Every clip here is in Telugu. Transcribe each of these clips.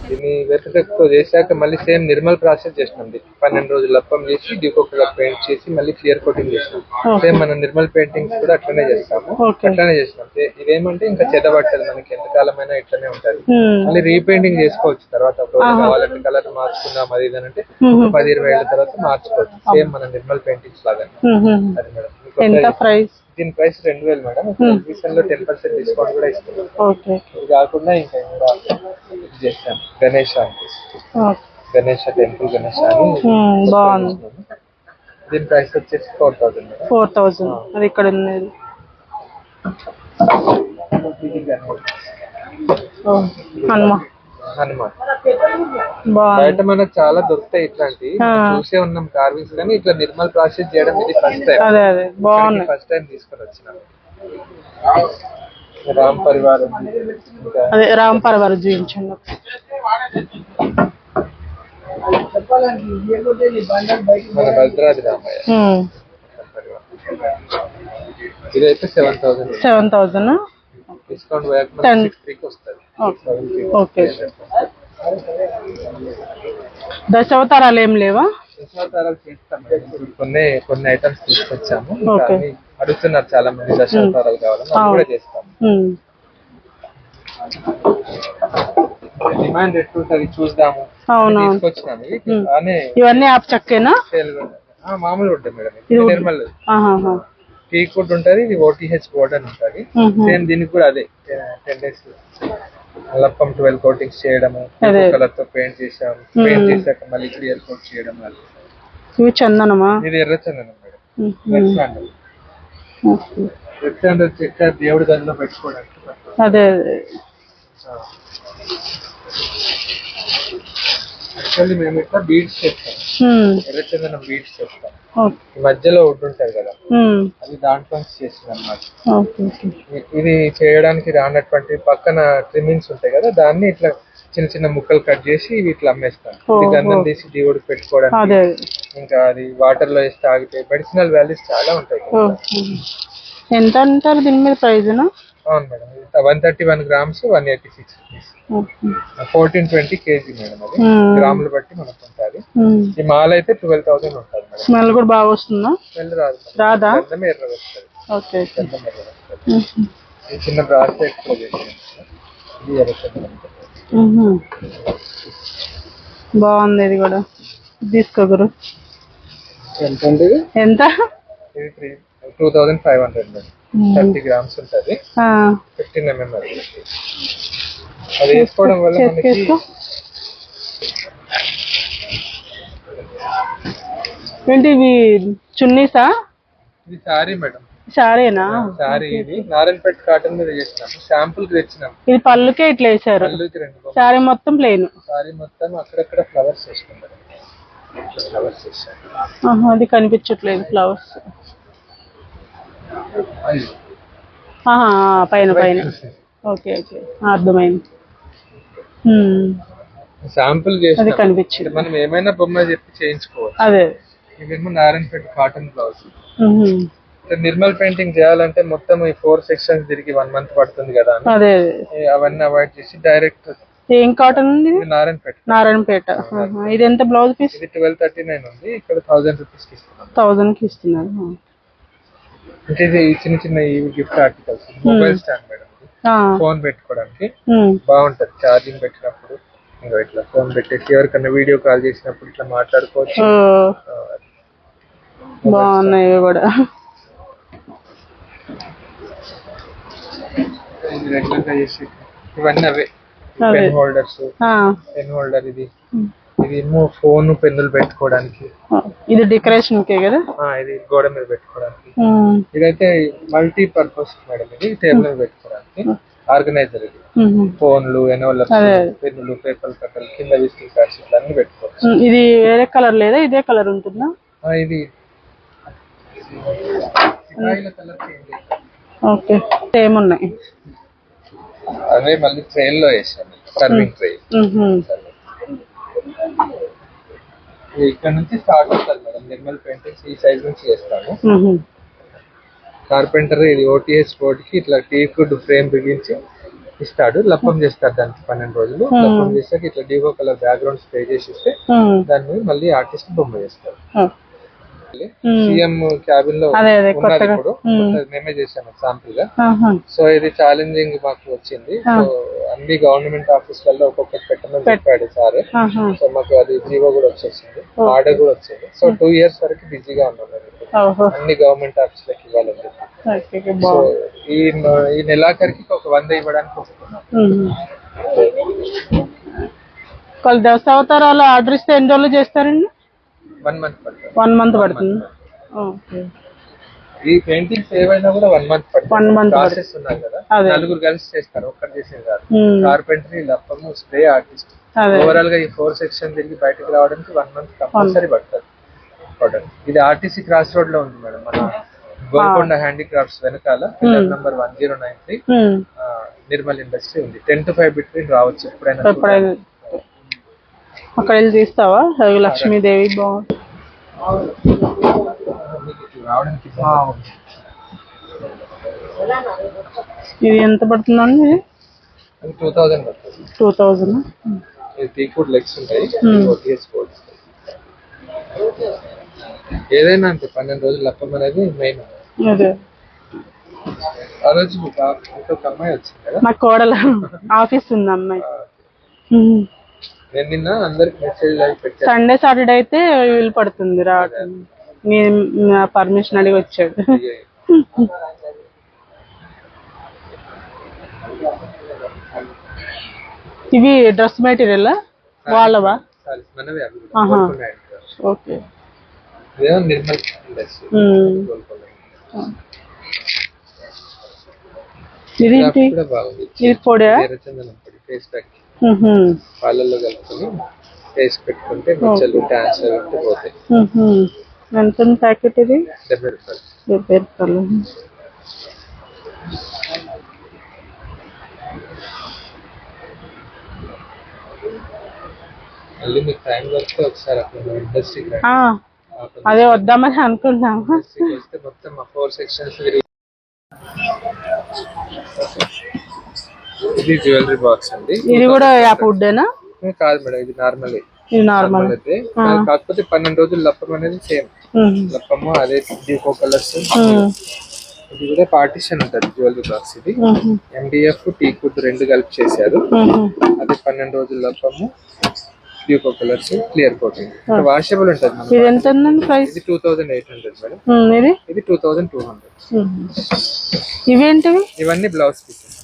దీన్ని వెతుకతో చేశాక మళ్ళీ సేమ్ నిర్మల్ ప్రాసెస్ చేసినాం. 12 రోజులు లప్పం చేసి డికో కలర్ పెయింట్ చేసి మళ్ళీ క్లియర్ కోటింగ్ చేసినాం. సేమ్ మనం నిర్మల్ పెయింటింగ్స్ కూడా అట్లనే చేస్తాము. అట్లనే చేసినాం. ఇదేమంటే ఇంకా చెదబట్టదు, మనకి ఎంత కాలమైనా ఇట్లనే ఉంటది. మళ్ళీ రీపెయింటింగ్ చేసుకోవచ్చు తర్వాత, కావాలంటే కలర్ మార్చుకుందాం అది ఇదనంటే 10-20 ఏళ్ళ తర్వాత మార్చుకోవచ్చు. సేమ్ మన నిర్మల్ పెయింటింగ్స్ లాగా. అది మేడం. దీని ప్రైస్ 2000 మేడం. ఎగ్జిబిషన్ లో 10% డిస్కౌంట్ కూడా ఇస్తున్నాం. ఇది కాకుండా ఇంకా చేస్తాం గణేష్ టెంపుల్ గణేష్ అని బాగుంది. దీని ప్రైస్ వచ్చేసి 4000. అది ఇక్కడ ఉన్నది. హనుమాన్ బయట మనకు చాలా దొరుకుతాయి ఇట్లాంటి, చూసే ఉన్నాం కార్వింగ్స్, కానీ ఇట్లా నిర్మల్ ప్రాసెస్ చేయడం ఇది ఫస్ట్ టైం. ఫస్ట్ టైం తీసుకొని వచ్చినాం. రామ్ పరివార్ చూపించండి. మన భద్రాది రామయ్య ఇదైతే 7000 డిస్కౌంట్ ఓకే. దశావతారాలు ఏం లేవా? దశావతారాలు చేస్తాం. కొన్ని ఐటమ్స్ తీసుకొచ్చాము. అడుగుతున్నారు చాలా మంది దశావతారాలు కావాలని, కూడా చేస్తాము. డిమాండ్ ఎట్లుంటది చూద్దాము తీసుకొచ్చినాము. ఇవన్నీ ఆప్ చక్కేనా? మామూలు ఉంటాయి మేడం. నిర్మల్ పీక్ వుడ్ ఉంటది, ఇది OTH బోర్డ్ అని ఉంటది. సేమ్ దీనికి కూడా అదే 10 days లప్పం 12 కోటింగ్స్ చేయడము, కలర్ తో పెయింట్ చేసాము. పెయింట్ చేశాక మళ్ళీ క్లియర్ కోట్ చేయడం. ఇవి చందనమా? ఇది ఎర్ర చందనం మేడం. రెడ్ శాండల్ చెక్క దేవుడి గదిలో పెట్టుకోవడానికి. అదే యాక్చువల్లీ మేము ఇట్లా బీడ్స్ చేస్తాం. ఎర్ర చందనం బీడ్స్ చేస్తాం. మధ్యలో వుడ్ ఉంటది కదా, అది దాంట్లో చేసింది అన్నమాట. ఇది చేయడానికి రానటువంటి పక్కన ట్రిమ్మింగ్స్ ఉంటాయి కదా, దాన్ని ఇట్లా చిన్న చిన్న ముక్కలు కట్ చేసి ఇట్లా అమ్మేస్తాం. ఇది గంధం తీసి దేవుడికి పెట్టుకోవడానికి. ఇంకా అది వాటర్ లో వేసి తాగితే మెడిసినల్ వాల్యూస్ చాలా ఉంటాయి. ఎంత అంటారు దీని మీద ప్రైస్? అవును madam. 131 grams 186 rupees. 1420 kg madam. అది గ్రాములు బట్టి మనకు ఉంటుంది. ఈ మాల అయితే 12,000 ఉంటుంది మేడం. స్మెల్ కూడా బాగా వస్తుందా? స్మెల్ రాదా? ఎర్ర వస్తుంది. ఈ చిన్న బ్రాస్లెట్ ఇది ఎర్ర బాగుంది. ఇది కూడా తీసుకోగరు. ఎంత? ఇది 2500 మేడం. 30 grams ఉంటుంది. 15 mm. అది వేసుకోవడం వల్ల మనకి ఏంటి ఇవి చున్నీసా? ఇది సారీ మేడం. సారీనా? సారీ. ఇది నారాయణపేట కాటన్ మీద చేసినాము. శాంపుల్ కి తెచ్చినాము. ఇది పళ్ళుకే ఇట్లా వేసారు. సారీ మొత్తం ప్లెయిన్. సారీ మొత్తం అక్కడక్కడ ఫ్లవర్స్ వేసుకున్నారు. ఫ్లవర్స్ వేసారు. అది కనిపించట్లేదు ఫ్లవర్స్. పైన ఓకే అర్థమైంది. శాంపుల్ అది కనిపించింది. మనం ఏమైనా బొమ్మ చెప్పి చేయించుకోవచ్చు. అదే ఇవేమో Narayanpet cotton blouse. Nirmal painting చేయాలంటే మొత్తం ఈ 4 sections తిరిగి 1 month పడుతుంది కదా. అదే అవన్నీ అవాయిడ్ చేసి డైరెక్ట్. ఏం కాటన్ ఉంది? నారాయణపేట. ఇది ఎంత బ్లౌజ్ పీస్? ఇది 1239 ఉంది. ఇక్కడ 1000 rupees కి ఇస్తున్నాం. 1000 కి ఇస్తున్నారు. అంటే ఇది చిన్న చిన్న gift articles. Mobile stand madam. Phone పెట్టుకోవడానికి బాగుంటది. ఛార్జింగ్ పెట్టినప్పుడు ఇంకా ఇట్లా ఫోన్ పెట్టేసి ఎవరికన్నా వీడియో కాల్ చేసినప్పుడు ఇట్లా మాట్లాడుకోవచ్చు. బాగున్నాయి కూడా. ఇవన్నీ అవే పెన్ హోల్డర్స్. పెన్ హోల్డర్ ఇది ఏమో ఫోన్ పెన్నులు పెట్టుకోవడానికి. ఇది డెకరేషన్ కే కదా. ఇది గోడ మీద పెట్టుకోవడానికి. ఇదైతే మల్టీ పర్పస్ మేడం. ఇది టేబుల్ మీద పెట్టుకోవడానికి ఆర్గనైజర్. ఇది ఫోన్లు, ఎనోలర్స్, పెన్నులు, పేపర్ కట్టలు, కింద విజిటింగ్ కార్డ్స్ ఇట్లా అన్ని పెట్టుకోవచ్చు. ఇది వేరే కలర్ లేదా ఇదే కలర్ ఉంటుందా? ఇది ఓకే సేమ్ ఉన్నాయి. అదే మళ్ళీ ట్రైన్ లో వేసాను. Serving try. ఇక్కడ నుంచి స్టార్ట్ అవుతుంది మేడం. నిర్మల్ పెయింటింగ్స్ ఈ సైజ్ నుంచి చేస్తాము. కార్పెంటర్ ఇది OTH బోర్డ్ కి ఇట్లా టీక్ వుడ్ ఫ్రేమ్ బిగించి ఇస్తాడు, లప్పం చేస్తాడు దానికి 12 రోజులు. లప్పం చేసాక ఇట్లా డివో కలర్ బ్యాక్గ్రౌండ్ స్ప్రే చేసి ఇస్తే దాని మీద మళ్ళీ ఆర్టిస్ట్ బొమ్మ చేస్తారు. సీఎం క్యాబిన్ లో ఉన్నది ఇప్పుడు, మేమే చేసాము శాంపుల్ గా. సో ఇది ఛాలెంజింగ్ మాకు వచ్చింది. సో అన్ని గవర్నమెంట్ ఆఫీసులలో ఒక్కొక్కటి పెట్టమని చెప్పాడు సార్. సో మాకు అది జీవో కూడా వచ్చేసింది, ఆర్డర్ కూడా వచ్చింది. సో 2 years వరకు బిజీగా ఉన్నాం అన్ని గవర్నమెంట్ ఆఫీసులకు ఇవ్వాలని చెప్పి. సో ఈ నెలాఖరికి ఒక 100 ఇవ్వడానికి వస్తున్నాం. దశావతారాలు ఆర్డర్ ఇస్తే ఎన్ని రోజులు చేస్తారండి? 1 month పడుతుంది. 1 month పడుతుంది. ఈ పెయింటింగ్స్ ఏవైనా కూడా 1 month పడుతుంది. ప్రాసెస్ ఉన్నారు కదా, నలుగురు కలిసి చేస్తారు, ఒక్కటి చేసేది కాదు. కార్పెంటరీ, లప్పము, స్ప్రే, ఆర్టిస్ట్, ఓవరాల్ గా ఈ 4 సెక్షన్ తిరిగి బయటకు రావడానికి 1 month కంపల్సరీ పడుతుంది. ఇది ఆర్టీసీ క్రాస్ రోడ్ లో ఉంది మేడం, మన గోల్కొండ హ్యాండీక్రాఫ్ట్స్ వెనకాల పిల్లర్ నంబర్ 1093 నిర్మల్ ఇండస్ట్రీ ఉంది. 10 to 5 బిట్వీన్ రావచ్చు ఎప్పుడైనా. అక్కడ వెళ్ళి తీస్తావా? లక్ష్మీదేవి బాగుంది. ఇది ఎంత పడుతుందండి? 2000 పడుతుంది. 2000. టీకుడ్ లెగ్స్ ఉంటాయి, ఏదైనా అంతే 12 రోజులు లప్పం అనేది మెయిన్. ఆ రోజు ఇంకొక అమ్మాయి వచ్చింది కదా, మా కోడల ఆఫీస్ ఉంది అమ్మాయి. నేను నిన్న అందరికి మెసేజ్ పెట్టాను. సండే సాటర్డే అయితే వీలు పడుతుంది రావటం. పర్మిషన్ అడిగి వచ్చాడు. ఇవి డ్రెస్ మెటీరియల్ వాళ్ళవా? మనవే. ఓకే. నిర్మల్ ఇండస్ట్రీ. ఇదేంటి? ఇది పొడా? ఫేస్ ప్యాక్ పాలల్లో కలుపుకొని ఫేస్ పెట్టుకుంటే మచ్చలు, ట్యాన్స్ అవి పోతాయి. ఎంత ప్యాకెట్ ఇది? 70 రూపాయలు. 70 రూపాయలు. మళ్ళీ మీకు టైం దొరికితే ఒకసారి అక్కడ ఇండస్ట్రీకి అదే వద్దామని అనుకున్నాము. వస్తే మొత్తం 4 sections తిరిగి. ఇది జ్యువెలరీ బాక్స్ అండి. ఇది కూడా వుడ్డేనా? కాదు మేడం, ఇది నార్మల్. ఇది నార్మల్ అయితే కాకపోతే 12 రోజులు లప్పం అనేది సేమ్ లప్పము, అదే డికో కలర్స్. ఇది కూడా పార్టిషన్ ఉంటుంది జ్యువెలరీ బాక్స్. ఇది MDF, టీకుడ్ 2 కలిపి చేశారు. అదే 12 రోజులు లప్పము, డికో కలర్స్, క్లియర్ కోటింగ్. వాషబుల్ ఉంటుంది. ఇది ఎంత ఉందండి ప్రైస్? ఇది 2800 మేడం. ఇది 2200. ఇవేంటివి? ఇవన్నీ బ్లౌజ్ పీసెస్.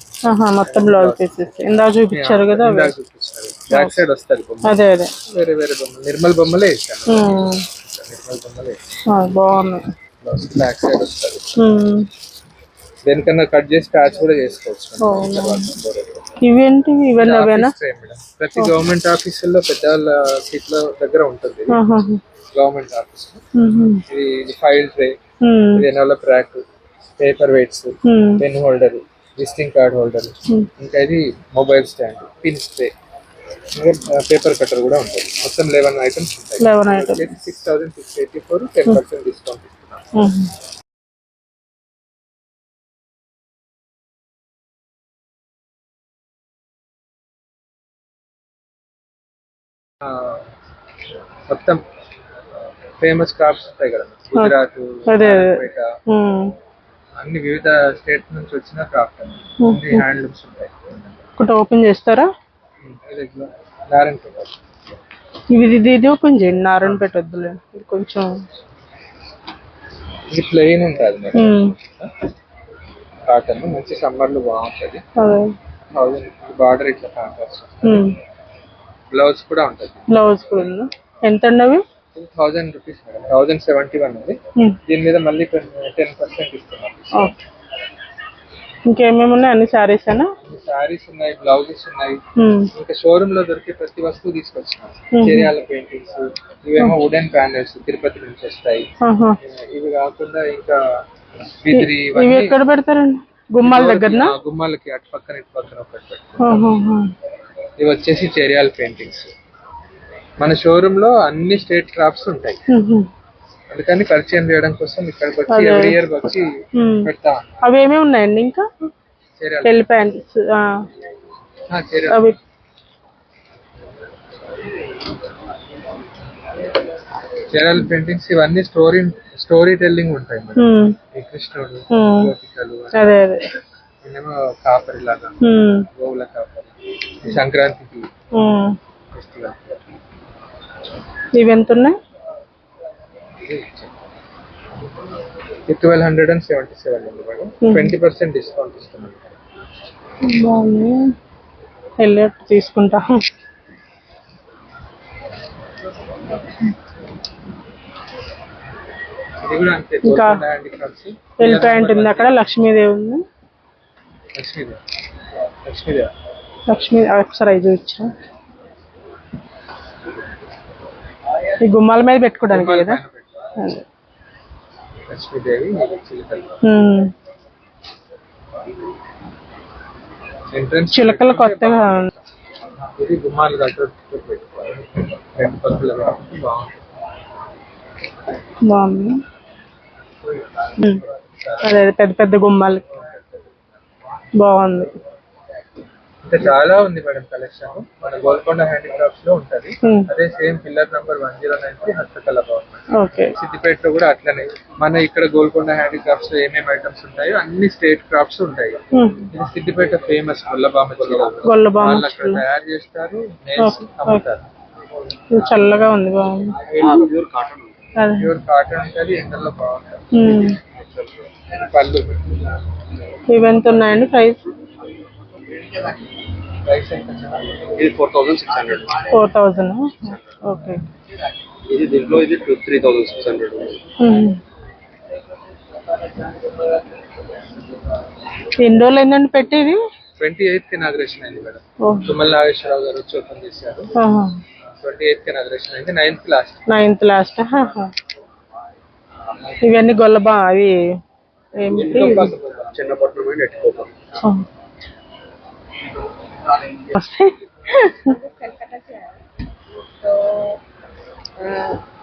మొత్తం బ్లౌజ్ పీసెస్ ఇందాక చూపించారు కదా. బ్యాక్ సైడ్ వస్తుంది. అదే అదే వేరే వేరే బొమ్మలు, నిర్మల్ బొమ్మలే ఇస్తాను. నిర్మల్ బొమ్మలే బాగున్నాయి. బ్యాక్ సైడ్ వస్తుంది. దేనికన్నా కట్ చేసి ప్యాచ్ కూడా చేసుకోవచ్చు. ఇవేంటివి? ఇవన్నీ ప్రతి గవర్నమెంట్ ఆఫీసుల్లో పెద్ద సీట్ల దగ్గర ఉంటుంది గవర్నమెంట్ ఆఫీస్. ఇది ఫైల్ ట్రే, ఇది envelope rack, paper weights, pen holder, visiting card holder, ఇంకా ఇది మొబైల్ స్టాండ్, పిన్ స్ప్రే, ఇంకా పేపర్ కట్టర్ కూడా ఉంటుంది. మొత్తం 11 ఐటమ్స్ ఉంటాయి. 6684, 10% డిస్కౌంట్ ఇస్తున్నాం. మొత్తం ఫేమస్ క్రాఫ్ట్స్ ఉంటాయి కదా, గుజరాత్, అన్ని వివిధ స్టేట్స్ నుంచి వచ్చిన క్రాఫ్ట్ అన్ని హ్యాండ్లూమ్స్ ఉంటాయి. ఒకటి ఓపెన్ చేస్తారా? నారాయణపేట. ఇది ఓపెన్ చేయండి. నారాయణపేట వద్దులే, ఇది కొంచెం ఇది ప్లెయిన్ ఉంటుంది మేడం. కాటన్ మంచి సమ్మర్ లో బాగుంటది. 1000 బార్డర్ ఇట్లా కాంట్రాస్ట్. బ్లౌజ్ కూడా ఉంటుంది. బ్లౌజ్ కూడా ఉందా? ఎంత అండి అవి? 1000 రూపీస్ మేడం. 1071 ఉంది. దీని మీద మళ్ళీ 10% ఇస్తున్నాం. ఇంకేమేమి ఉన్నాయి? అన్ని శారీస్ అయినా? శారీస్ ఉన్నాయి, బ్లౌజెస్ ఉన్నాయి. ఇంకా షోరూమ్ లో దొరికే ప్రతి వస్తువు తీసుకొచ్చినాం. చేరియాల పెయింటింగ్స్, ఇవేమో వుడెన్ ప్యానెల్స్ తిరుపతి నుంచి వస్తాయి. ఇవి కాకుండా ఇంకా బిద్రి. ఇవి ఎక్కడ పెడతారండి? గుమ్మాల దగ్గర? గుమ్మాలకి అటు పక్కన ఇటు పక్కన ఒకటి పెడతాం. ఇవి వచ్చేసి చేరియాల పెయింటింగ్స్. మన షోరూమ్ లో అన్ని స్టేట్ క్రాఫ్ట్స్ ఉంటాయి. అందుకని పరిచయం చేయడం కోసం ఇక్కడికి వచ్చి ఎవ్రీ ఇయర్ వచ్చి పెడతా. అవి ఏమేమి ఉన్నాయండి? ఇంకా చీరలు పెళ్లి ప్యాంట్స్ చీరలు అవి చీరల పెయింటింగ్స్ ఇవన్నీ స్టోరీ టెల్లింగ్ ఉంటాయి మేడం. ఈ కృష్ణుడు గోపికలు అదే అదే ఇదేమో కాపరి లాగా గోవుల కాపరి ఈ సంక్రాంతికి ఫెస్టివల్. ఇవి ఎంత ఉన్నాయి? 1277 ఉంది మేడం. 20% డిస్కౌంట్ ఇస్తున్నాం. బాగుంది, వెళ్ళేట్టు తీసుకుంటా. ఇది కూడా అంతే. ఇంకా హ్యాండిక్రాఫ్ట్స్ పెళ్లి ప్యాంట్ ఉంది అక్కడ, లక్ష్మీదేవి ఉంది. లక్ష్మీ ఒకసారి ఐదు ఇచ్చా. ఈ గుమ్మాల మీద పెట్టుకోవడానికి కదా. అదే. లక్ష్మీదేవి ఎంట్రన్స్ చిలకలు కొత్తగా ఇది గుమ్మాల దగ్గర పెట్టుకోవాలి. రెండు పక్కల కాబట్టి బాగుంటుంది. బాగుంది. అదే పెద్ద పెద్ద గుమ్మాలు బాగుంది. ఇంకా చాలా ఉంది మేడం కలెక్షన్. మన గోల్కొండ హ్యాండిక్రాఫ్ట్స్ లో ఉంటది. అదే సేమ్ పిల్లర్ నంబర్ 109 హస్తకళ భవన్. సిద్దిపేటలో కూడా అట్లనే. మన ఇక్కడ గోల్కొండ హ్యాండిక్రాఫ్ట్స్ లో ఏమేమి ఐటమ్స్ ఉంటాయో అన్ని స్టేట్ క్రాఫ్ట్స్ ఉంటాయి. ఇది సిద్దిపేట ఫేమస్ గొల్లబామ వాళ్ళు అక్కడ తయారు చేస్తారు, నేసి అమ్ముతారు. చల్లగా ఉంది, బాగుంది. ప్యూర్ కాటన్ ఉంటుంది, ఎండల్లో బాగుంటుంది. పళ్ళు ఇవి ఎంత ఉన్నాయండి ప్రైస్? ప్రైస్ ఎంత? ఇది 4600. 4000. ఓకే. ఇది దీంట్లో ఇది 3600. ఎన్ని రోజులు అయిందండి పెట్టి? ఇది 28th ఇనాగ్రేషన్ అయింది మేడం. తుమ్మల నాగేశ్వరరావు గారు వచ్చి ఓపెన్ చేశారు. 28th ఇనాగ్రేషన్ అయింది. 9th last. ఇవన్నీ గొల్లబా అవి ఏమిటి? చిన్నపట్నం ఎట్టుకోవాలి. तो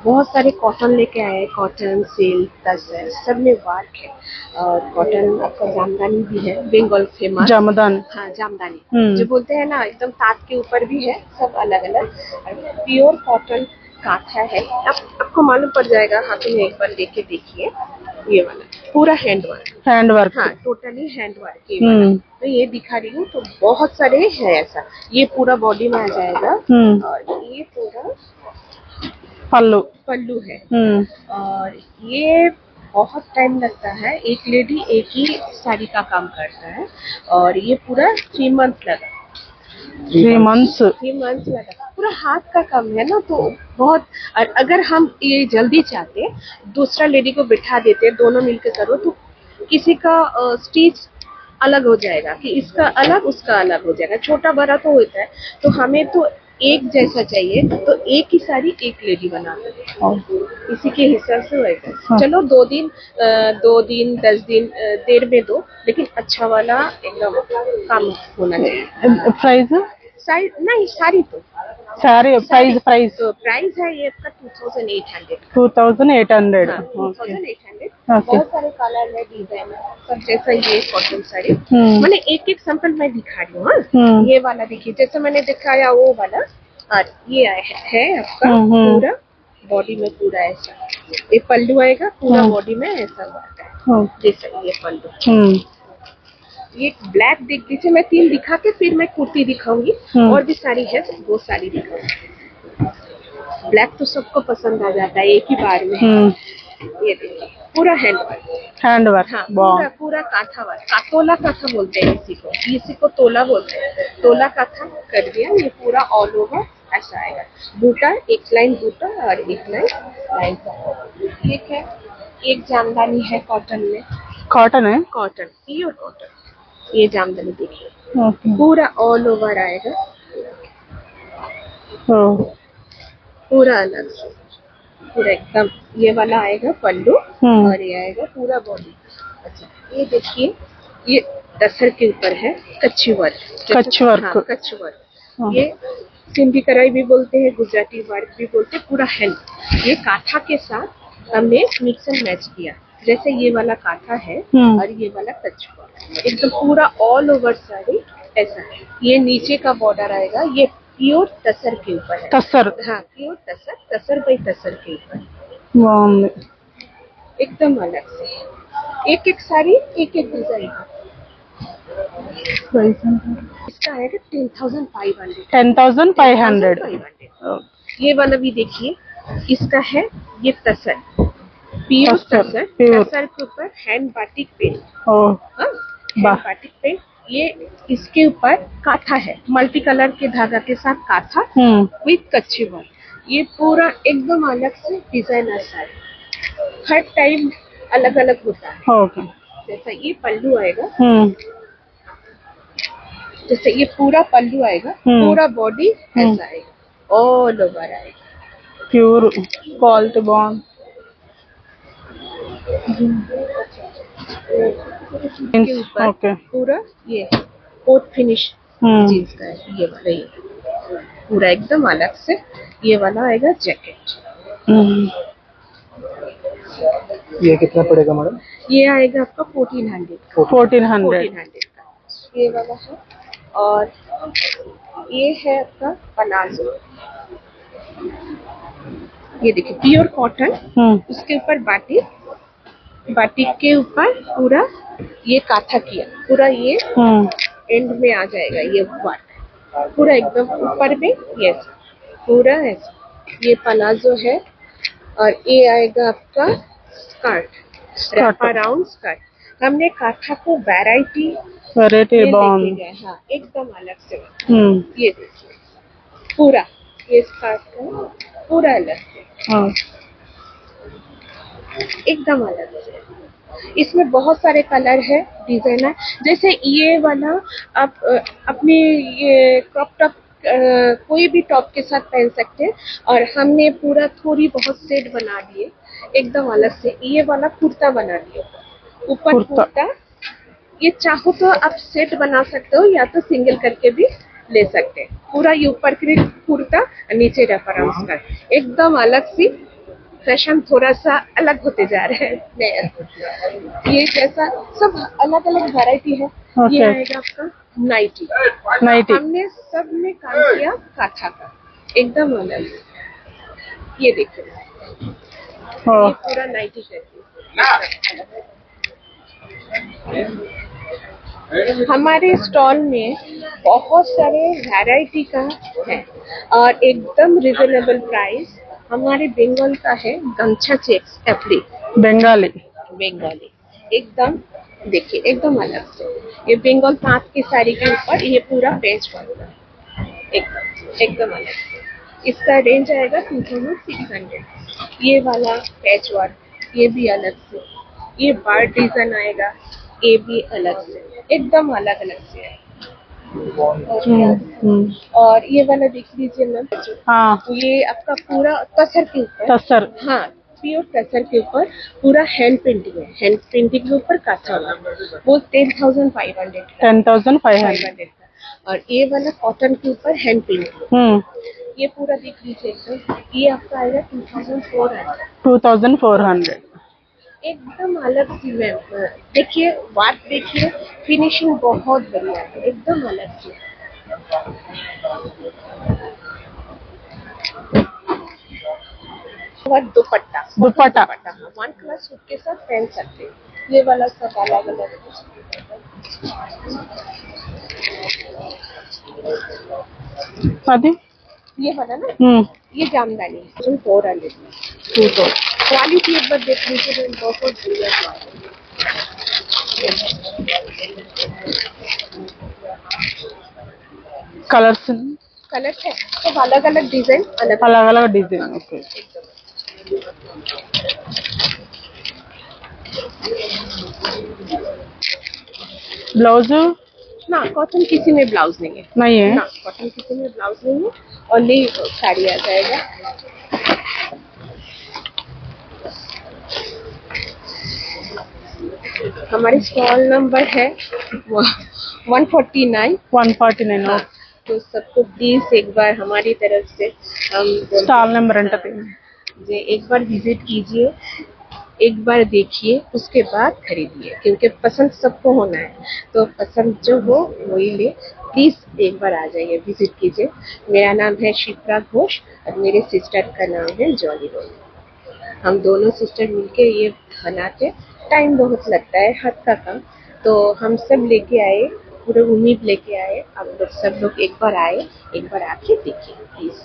बहुत सारे कॉटन लेके आए, कॉटन सिल्क टसर सब में वर्क है। और कॉटन आपका जामदानी भी है, बंगाल फेमस जामदानी। हाँ जामदानी जो बोलते हैं ना, एकदम ताँत के ऊपर भी है, सब अलग अलग। प्योर कॉटन कांथा है, आपको मालूम पड़ जाएगा। हाथ में एक बार लेके देखिए, ये वाला पूरा हैंड वर्क। हाँ टोटली हैंड वर्क। तो ये दिखा रही हूँ, तो बहुत सारे है ऐसा। ये पूरा बॉडी में आ जाएगा। और ये पूरा पल्लू है। और ये बहुत टाइम लगता है, एक लेडी एक ही साड़ी का काम करता है। और ये पूरा 3 months लगा। 3 months लगा। पूरा हाथ का काम है ना, तो बहुत। और अगर हम ये जल्दी चाहते, दूसरा लेडी को बिठा देते, दोनों मिलकर करो, तो किसी का स्टिच अलग हो जाएगा, कि इसका अलग उसका अलग हो जाएगा। छोटा बड़ा तो होता है, तो हमें तो एक जैसा चाहिए, तो एक ही साड़ी एक लेडी बना दे, इसी के हिसाब से होएगा। चलो 2 दिन 10 दिन देर में दो, लेकिन अच्छा वाला एकदम काम होना चाहिए। प्राइस नहीं साड़ी तो सारी प्राइस तो प्राइस है ये आपका 2800। 2800। हाँ, 2800। बहुत सारे कलर है, डिजाइन है, सब। जैसा ये कॉटन साड़ी, मैंने एक सैंपल मैं दिखा रही हूँ। ये वाला देखिए, जैसे मैंने दिखाया वो वाला। और ये है आपका पूरा बॉडी में पूरा ऐसा। ये पल्लू आएगा, पूरा बॉडी में ऐसा वर्क है। जैसा ये पल्लू। ये ब्लैक देख लीजिए, मैं 3 दिखा के फिर मैं कुर्ती दिखाऊंगी। और भी साड़ी है, वो साड़ी दिखाऊंगी। ब्लैक तो सबको पसंद आ जाता है एक ही बार में। ये देखिए पूरा हैंड वर्क। हाँ पूरा कांथा वर्क। तोला कांथा बोलते हैं इसी को तोला बोलते हैं। तोला कांथा कर दिया। ये पूरा ऑल ओवर ऐसा आएगा। बूटा, एक लाइन बूटा और एक लाइन एक है। एक जामदानी है कॉटन में। कॉटन है? Cotton, pure cotton. ये जामदानी देखिए, पूरा ऑल ओवर आएगा, पूरा अलग से, पूरा एकदम। ये वाला आएगा पल्लू, और ये आएगा पूरा बॉडी। अच्छा ये देखिए, ये टसर के ऊपर है कच्ची वर्क। कच्ची वर्क। ये सिंधी कढ़ाई भी बोलते हैं, गुजराती वर्क भी बोलते हैं, पूरा हैंड। ये कांथा के साथ हमने मिक्स एंड मैच किया। जैसे ये वाला काथा है हम्म। और ये वाला कच्छुआ, एकदम पूरा ऑल ओवर साड़ी ऐसा है। ये नीचे का बॉर्डर आएगा, ये प्योर तसर के ऊपर है। तसर हाँ, प्योर तसर, तसर बाई तसर के ऊपर బాగుంది. एकदम अलग से। एक एक साड़ी एक एक डिजाइन। इसका आएगा 10,500। 10,500. 10,500। ये वाला भी देखिए, इसका है ये तसर, प्योर तसर, प्योर। तसर के ऊपर हैंड बाटिक पेंट। ఓ हैंड वाह। Batik paint. ये इसके ऊपर काथा है, मल्टी कलर के धागा के साथ काथा विथ कच्ची वर्क। ये पूरा एकदम अलग से डिजाइनर साड़ी, हर टाइम अलग अलग होता है। ఓకే. जैसा ये पल्लू आएगा, जैसे ये पूरा पल्लू आएगा, पूरा बॉडी ऐसा आएगा, ऑल ओवर आएगा। ప్యూర్ క్వాలిటీ బాగుంది. के ऊपर ఓకే. पूरा ये कोट फिनिश जीन्स का है, ये वाला, ये पूरा एकदम अलग से। ये वाला आएगा जैकेट, ये कितना पड़ेगा मैडम? ये आएगा आपका 1400 का। 1400. 1400 का ये वाला है। और ये है आपका पलाजो, ये देखिए प्योर कॉटन, उसके ऊपर बाटिक, बाटिक के ऊपर पूरा ये काथा किया, पूरा ये एंड में आ जाएगा ये वर्क, पूरा एकदम ऊपर में ये पूरा ऐसा। ये पलाजो है। और ये आएगा आपका स्कर्ट, रैप अराउंड स्कर्ट। हमने काथा को वैरायटी బాగుంది. हाँ, एकदम अलग से। ये देखिए पूरा ये स्कर्ट का पूरा अलग से, एकदम अलग से। इसमें बहुत सारे कलर है, डिजाइन है। जैसे ये वाला आप अपने ये क्रॉप टॉप कोई भी टॉप के साथ पहन सकते हैं। और हमने पूरा थोड़ी बहुत सेट बना दिए एकदम अलग से। ये वाला कुर्ता बना दिए, ऊपर कुर्ता। ये चाहो तो आप सेट बना सकते हो, या तो सिंगल करके भी ले सकते हैं। पूरा ये ऊपर के कुर्ता, नीचे रेफरेंस का, एकदम अलग सी फैशन, थोड़ा सा अलग होते जा रहे हैं। ये जैसा सब अलग अलग वैरायटी है। ये आएगा आपका नाइटी। हमने सब में काम किया काथा का, एकदम अलग। ये देखिए ये पूरा नाइटी करके। हमारे स्टॉल में बहुत सारे वैरायटी का है और एकदम रिजनेबल प्राइस। हमारे बंगाल का है गमछा चेक्स एप्लिक, बंगाली एकदम देखिए एकदम अलग से। ये बंगाल तांत की साड़ी के ऊपर ये पूरा पेंच बनता है, एकदम अलग से। इसका रेंज आएगा 2600। ये वाला पैच वर्क, ये भी अलग से। ये बर्ड डिजाइन आएगा, ये भी अलग से, एकदम अलग अलग से है। और ये वाला देख लीजिए मैम, ये आपका पूरा तसर के ऊपर, तसर, हाँ प्योर तसर के ऊपर पूरा हैंड पेंटिंग है। हैंड पेंटिंग के ऊपर काथा हुआ, वो 10,500 का। 10,500 का। और ये वाला कॉटन के ऊपर हैंड पेंटिंग, ये पूरा देख लीजिए एकदम। ये आपका आएगा 2,400। एकदम अलग सी मैम, देखिए वर्क देखिए, फिनिशिंग बहुत बढ़िया है, एकदम अलग सी। और दुपट्टा, वन क्लास सूट के साथ पहन सकते हैं। ये वाला सब अलग अलग है। ये वाला ना, ये जामदानी 400। क्वालिटी एक बार देख लीजिए, बहुत बढ़िया कलर है, तो अलग अलग डिजाइन, अलग अलग डिजाइन। ओके। ब्लाउज ना, कॉटन किसी में ब्लाउज नहीं है, ना कॉटन किसी में ब्लाउज नहीं है। ओनली साड़ी आ जाएगा। हमारे स्टॉल नंबर है 149। हाँ, तो सबको प्लीज एक बार हमारी तरफ से हम स्टॉल नंबर एक बार विजिट कीजिए। एक बार देखिए उसके बाद खरीदिए, क्योंकि पसंद सबको होना है, तो पसंद जो हो वही ले। प्लीज एक बार आ जाइए, विजिट कीजिए। मेरा नाम है शिप्रा घोष और मेरे सिस्टर का नाम है जॉली रोल। हम दोनों सिस्टर मिलके ये बनाते। टाइम बहुत लगता है, हाथ का काम, तो हम सब लेके आए, पूरे उम्मीद लेके आए। आप लोग सब लोग एक बार आए, एक बार आके देखिए प्लीज।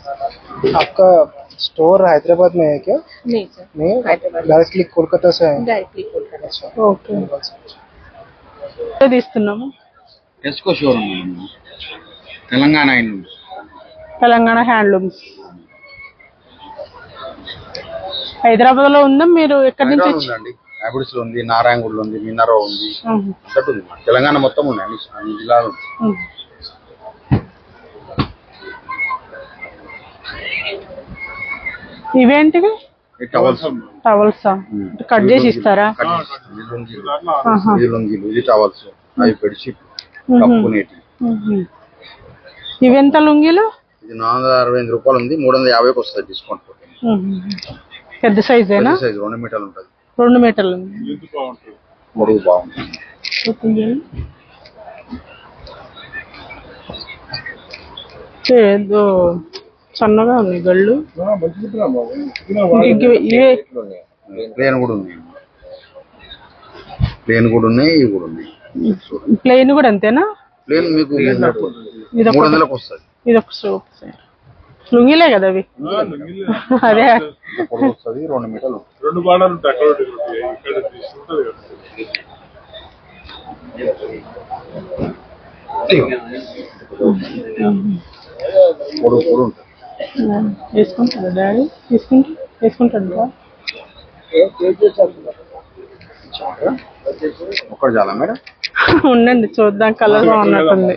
आपका स्टोर हैदराबाद में है क्या? नहीं सर, नहीं, हैदराबाद डायरेक्टली कोलकाता से है। डायरेक्टली कोलकाता। ఓకే తీస్తున్నాము టెస్కో షోరూమ్ తెలంగాణ నుండి తెలంగాణ హ్యాండ్లూమ్స్ హైదరాబాద్ లో ఉందా, మీరు ఎక్కడి నుంచి ఉందండి. హ్యాబిట్స్ లో ఉంది, నారాయణగూడలో ఉంది, మిన్నారో ఉంది, ఆహా. అటు ఉంది. తెలంగాణ మొత్తం ఉన్నాయి, అన్ని జిల్లాలు. ఇవేంటివి? టవల్స్ టవల్సా? కట్ చేసి ఇస్తారా? లుంగీలు, ఇది టవల్స్, అవి బెడ్షీట్, కప్పునేటి. ఇవెంత లుంగీలు? ఇది 465 రూపాయలు ఉంది, 350కి వస్తుంది డిస్కౌంట్. పెద్ద సైజేనా? సైజ్ 2 మీటర్లు ఉంటుంది. 2 మీటర్లు. పొడవు బాగుంటుంది. ఏదో సన్నగా ఉన్నాయి గళ్ళు. ప్లేన్ కూడా ఉంది, ప్లేన్ కూడా ఉన్నాయి, ఇవి కూడా ఉన్నాయి. ప్లెయిన్ కూడా అంతేనా? ప్లేన్ మీకు 300కి వస్తుంది. ఇది ఒక సోప్ లుంగిలే కదా అవి. అదే పొడవు వస్తుంది, 2 మీటర్లు. 2 బాణాలు ఉంటాయి అక్కడ ఇక్కడ తీసుకుంటుంది కదా. పొడవు పొడవు ఉంటుంది. వేసుకుంటాడు డాడీ? వేసుకుంటాడు. ఒక్కటి చాలా మేడం? ఉండండి చూద్దాం, కలర్ బాగున్నట్టుంది.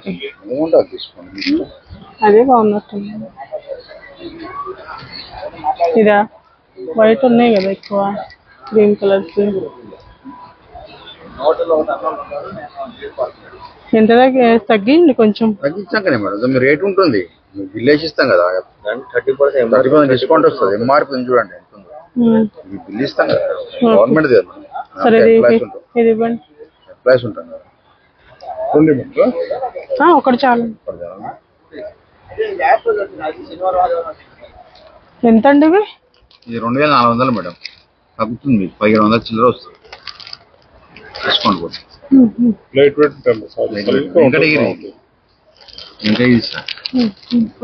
ఏముంటుంది తీసుకోండి. అదే బాగున్నట్టుంది. ఇదా? వైట్ ఉన్నాయి కదా ఎక్కువ, క్రీమ్ కలర్స్. ఎంత తగ్గింది కొంచెం? తగ్గించాకనే మేడం, మీ రేట్ ఉంటుంది, బిల్ ఇస్తాం కదా, 30% డిస్కౌంట్ వస్తుంది. ఎంఆర్పి చూడండి ఎంత ఉందో, బిల్ ఇస్తాం కదా, గవర్నమెంట్ సరే ఇది ఇవ్వండి. ఎంప్లాయీస్ ఉంటాం కదా. ఒకటి చాలు. ఎంత అండి ఇవి? ఇది 2400 మేడం, తగ్గుతుంది మీకు 1700 చిల్లర వస్తుంది డిస్కౌంట్ కూడా. వెంకటగిరి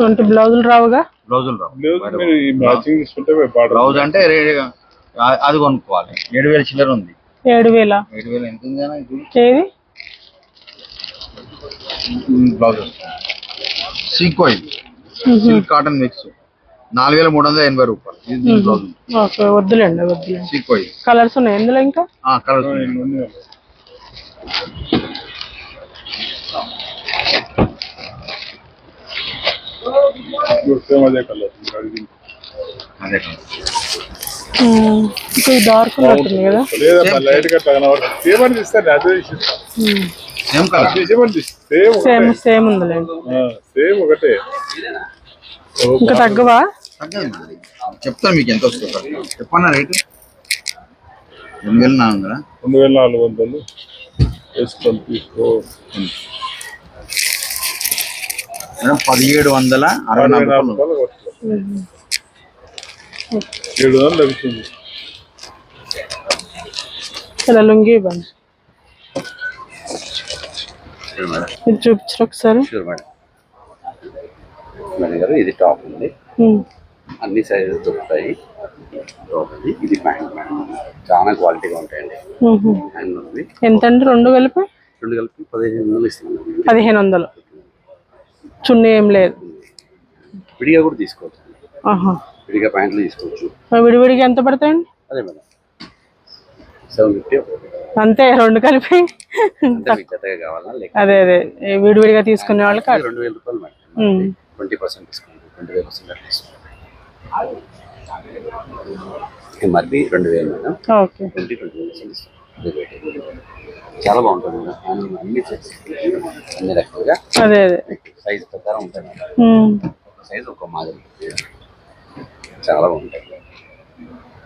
అంటే బ్లౌజులు రావుగా? బ్లౌజులు రావు. బ్లౌజ్ అంటే అది కొనుక్కోవాలి. 7000 చిల్లర ఉంది. 7000? 7000 ఎంత ఉంది అన్న? ఏది blouse Seeko, silk cotton mix 4380 రూపాయలు. ఇది బ్లౌజ్. ఓకే, వద్దులేండి. సీకో కలర్స్ ఉన్నాయి ఇందులో? ఇంకా కలర్స్ అదే డార్క్ ఉన్నట్టుంది కదా? సేమ్ ఉందిలేండి. ఇంకా తగ్గవా? చెప్తాను మీకు ఎంత వస్తుంది చెప్పన్నా రేటు. 2400. 2400 వేసుకొని తీసుకో మేడం. 1764 రూపాయలు. 700 లభిస్తుంది. ఇలా లుంగి ఇవ్వండి. ఇది చూపించరు ఒకసారి. మేడం ఇది టాప్ ఉంది, అన్ని సైజెస్ దొరుకుతాయి. ఇది ప్యాంట్ మేడం, చాలా క్వాలిటీగా ఉంటాయండి. ఎంత అండి? 2 కలిపి 1500 ఇస్తాం. 1500. చున్నీ ఏం లేదు? విడిగా కూడా తీసుకోవచ్చు, విడిగా ప్యాంట్లు తీసుకోవచ్చు. విడివిడిగా ఎంత పడతాయండి? అదే మేడం 750 అంతే, 2 కలిపి. జతగా కావాలా? అదే విడివిడిగా తీసుకునే వాళ్ళకి 2000 రూపాయలు madam. 20% discount, 20% discount. MRP 2000 madam. Okay, 20% చాలా బాగుంటుంది మేడం. అన్ని అన్ని రకాలుగా అదే సైజ్ ప్రకారం ఉంటాయి మేడం. సైజ్ ఒక మాదిరి చాలా బాగుంటాయి.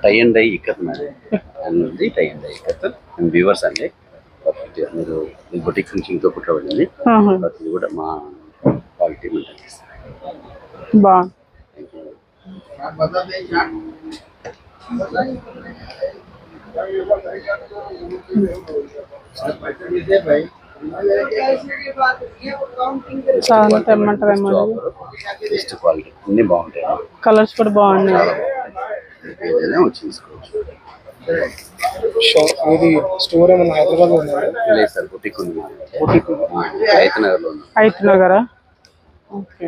Tie and dye ikat madam అనేది tie and dye ikat and viewers అండి మీరు బొటిక్ ఫినిషింగ్తో కుట్టబడింది ఇది కూడా మా క్వాలిటీ మెయింటైన్ చేస్తాం. బాగుంది. చాలా తెమ్మంటారేమో. బెస్ట్ క్వాలిటీ అన్నీ బాగుంటాయి. కలర్స్ కూడా బాగున్నాయి. ఏదైనా వచ్చి తీసుకోవచ్చు. ఇది స్టోర్ ఏమన్నా హైదరాబాద్ ఉందా? లేదు సార్ బొటిక్ ఉంది. రైతునగర్లో ఉంది. ఐత్ నగరా? ఓకే.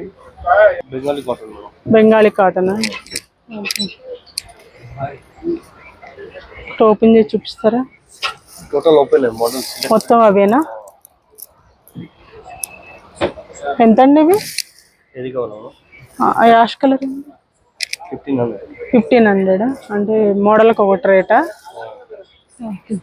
బెంగాలీ కాటన్ ఓపెన్ చేసి చూపిస్తారా? టోటల్ ఓపెన్ మోడల్స్ మొత్తం అవేనా? ఎంత అండి ఇవి? ఏది కావాలా? యాష్ కలర్ 1500 అంటే మోడల్కి ఒకటి రేటా? ఓకే.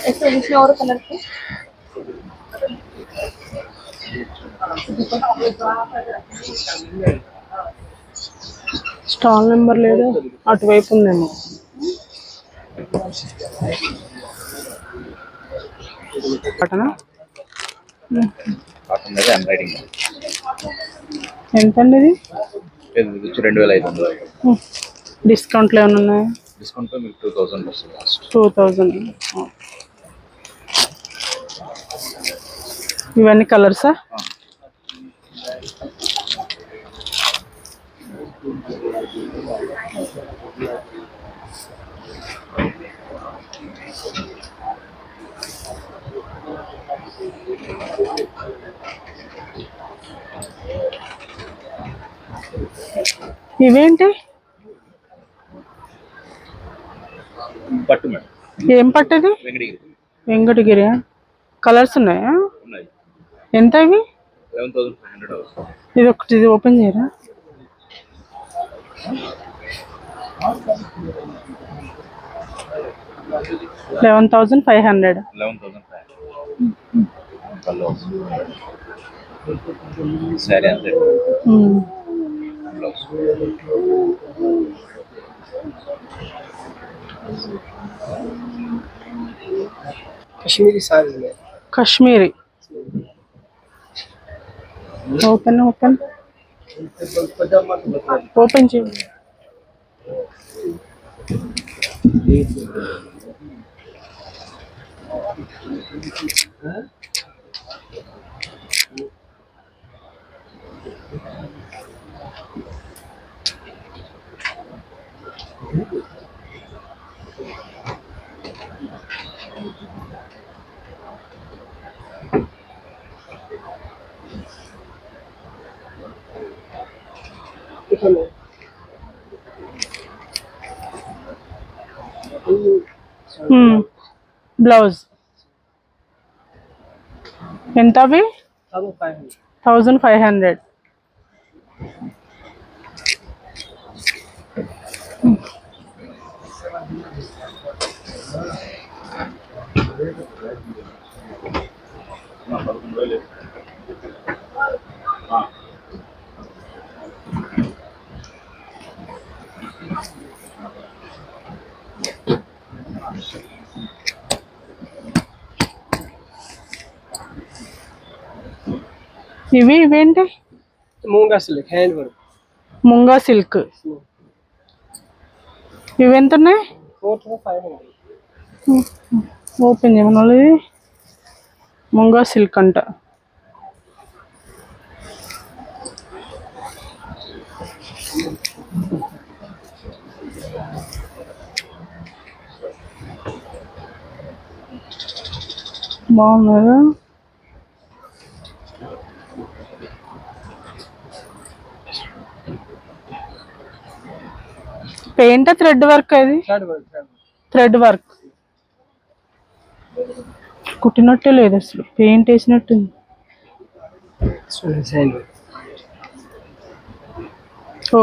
इसमें और कलर के స్టాల్ నెంబర్ లేదు, అటువైపు ఉందేమో. కాటనా? కాటన్ మీద ఎంబ్రాయిడింగ్ ఎంతండి ఇది? ఇది వచ్చి 2500. డిస్కౌంట్లు ఏమైనా ఉన్నాయా? డిస్కౌంట్ మీకు 2000 వస్తుంది లాస్ట్. 2000. ఇవన్నీ కలర్సా? ఇవేంటి? పట్టు మేడం. ఏం పట్టది? వెంకటగిరి వెంకటగిరి. కలర్స్ ఉన్నాయా? ఉన్నాయి. ఎంత ఇవి? 11,500 వస్తుంది. ఇది ఒకటి, ఇది ఓపెన్ చేయరా? $11,500. 11,500 సరే అంతే. బ్లౌజ్ कश्मीरी साड़ी में కాశ్మీరీ. ఓపెన్ ఓపెన్ ఓపెన్ చేయి. బ్లౌజ్ ఎంత అవి? 1500. ఇవేంటి? मूंगा silk hand work munga silk. ఇవి ఎంత ఉన్నాయి? 4,500. ఓపెన్ చేయమన్నా ఇది ముంగా సిల్క్ అంట. బాగుంది కదా. పెయింట్ థ్రెడ్ వర్క్ అది? Thread work. కుట్టినట్టే లేదు అసలు, పెయింట్ వేసినట్టుంది. ఓ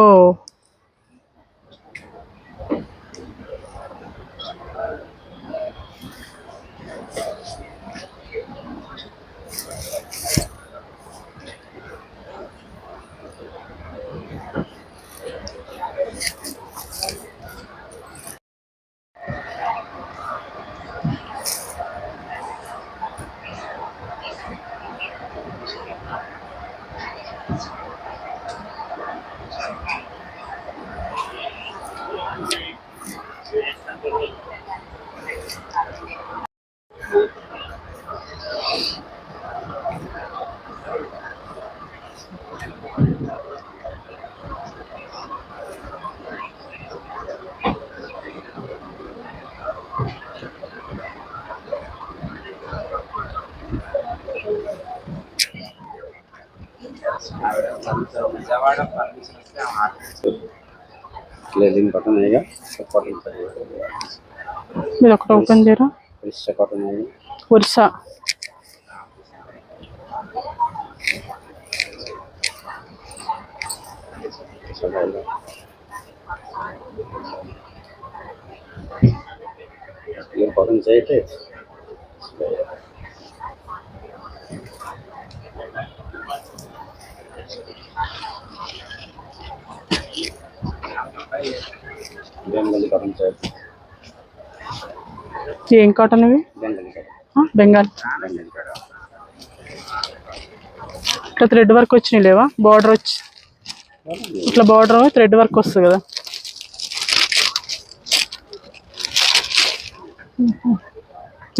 ग्लेजिंग कॉटन आएगा, कॉटन ఇది ఒకటి ఓపెన్ చేయరా. रिश्ता कॉटन आएगा, వర్ష. सब आएगा। ये कॉटन चाहिए थे, बंगाली कॉटन चाहिए, ఏం కాటన్ ఇవి? बंगाली कॉटन, బెంగాల్. बंगाली कॉटन। ఇట్లా థ్రెడ్ వర్క్ వచ్చినాయి లేవా? బార్డర్ వచ్చి ఇట్లా బార్డర్ థ్రెడ్ వర్క్ వస్తుంది కదా.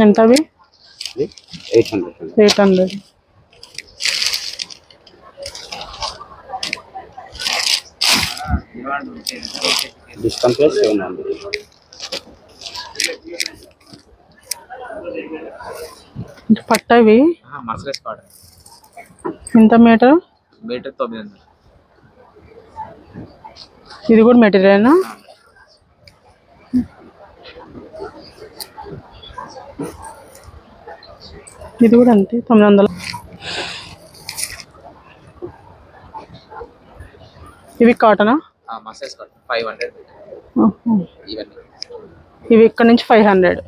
ఎంత అవి? 800। 800. डिस्काउंट पे 700। పట్టవి మస్లెస్ కాటన్ ఎంత మీటర్? మీటర్ 900. ఇది కూడా మెటీరియల్. ఇది కూడా అంతే 900. ఇవి కాటనా? మస్లెస్ కాటన్ 500 ఇవన్నీ. ఇవి ఇక్కడ నుంచి 500.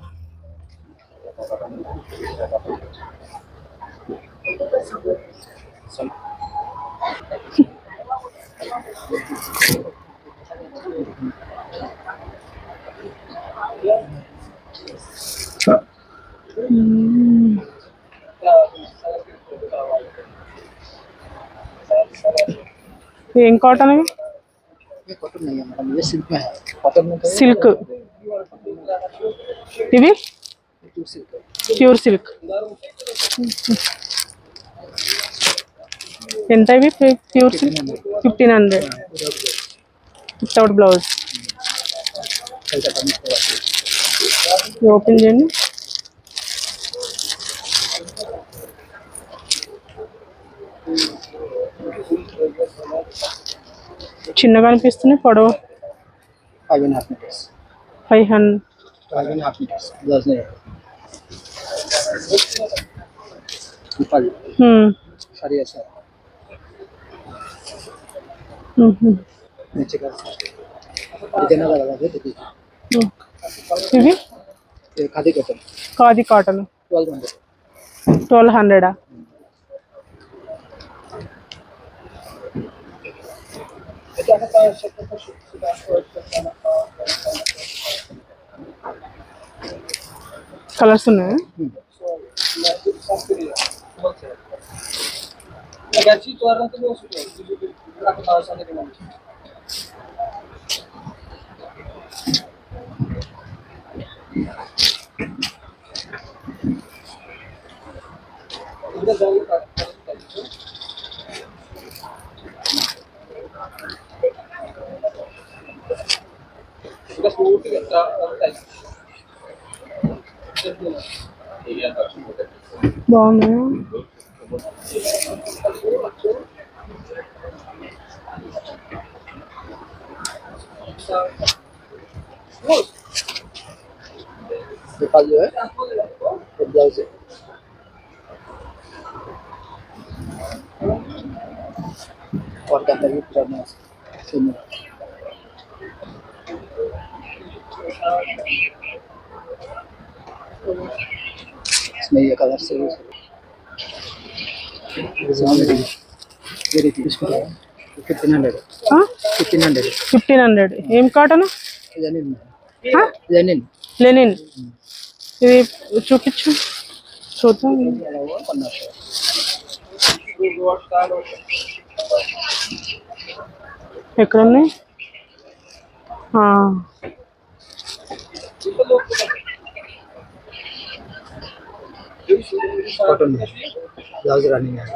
ఏం కాటన్ ఇవి? कॉटन नहीं है मैडम, ये सिल्क में है। कॉटन में సిల్క్. ఇవి ప్యూర్ సిల్క్. ఎంత ఇవి pure silk? 1500 without blouse. Open చేయండి. చిన్నగా అనిపిస్తుంది. పొడవు 5.5 meters। 500. 5.5 meters ब्लाउज नहीं है। ऊपर साड़ी ऐसा है, नीचे का डिजाइन लगा है। देखिए ఇవి ये khadi cotton khadi cotton 1200। 1200. Colours ఉన్నాయా? బాగున్నాయా? नेपाल जो है तो ब्लाउज है और क्या करिए पूरा मैं इसमें ये कलर से ये देखिए इसको 1500 1500. ఏం కాటన్? Lenin Lenin Lenin. ఇది చూపించు చూద్దాం. ఎక్కడ ఉన్నాయి? कॉटन ब्लाउज रनिंग है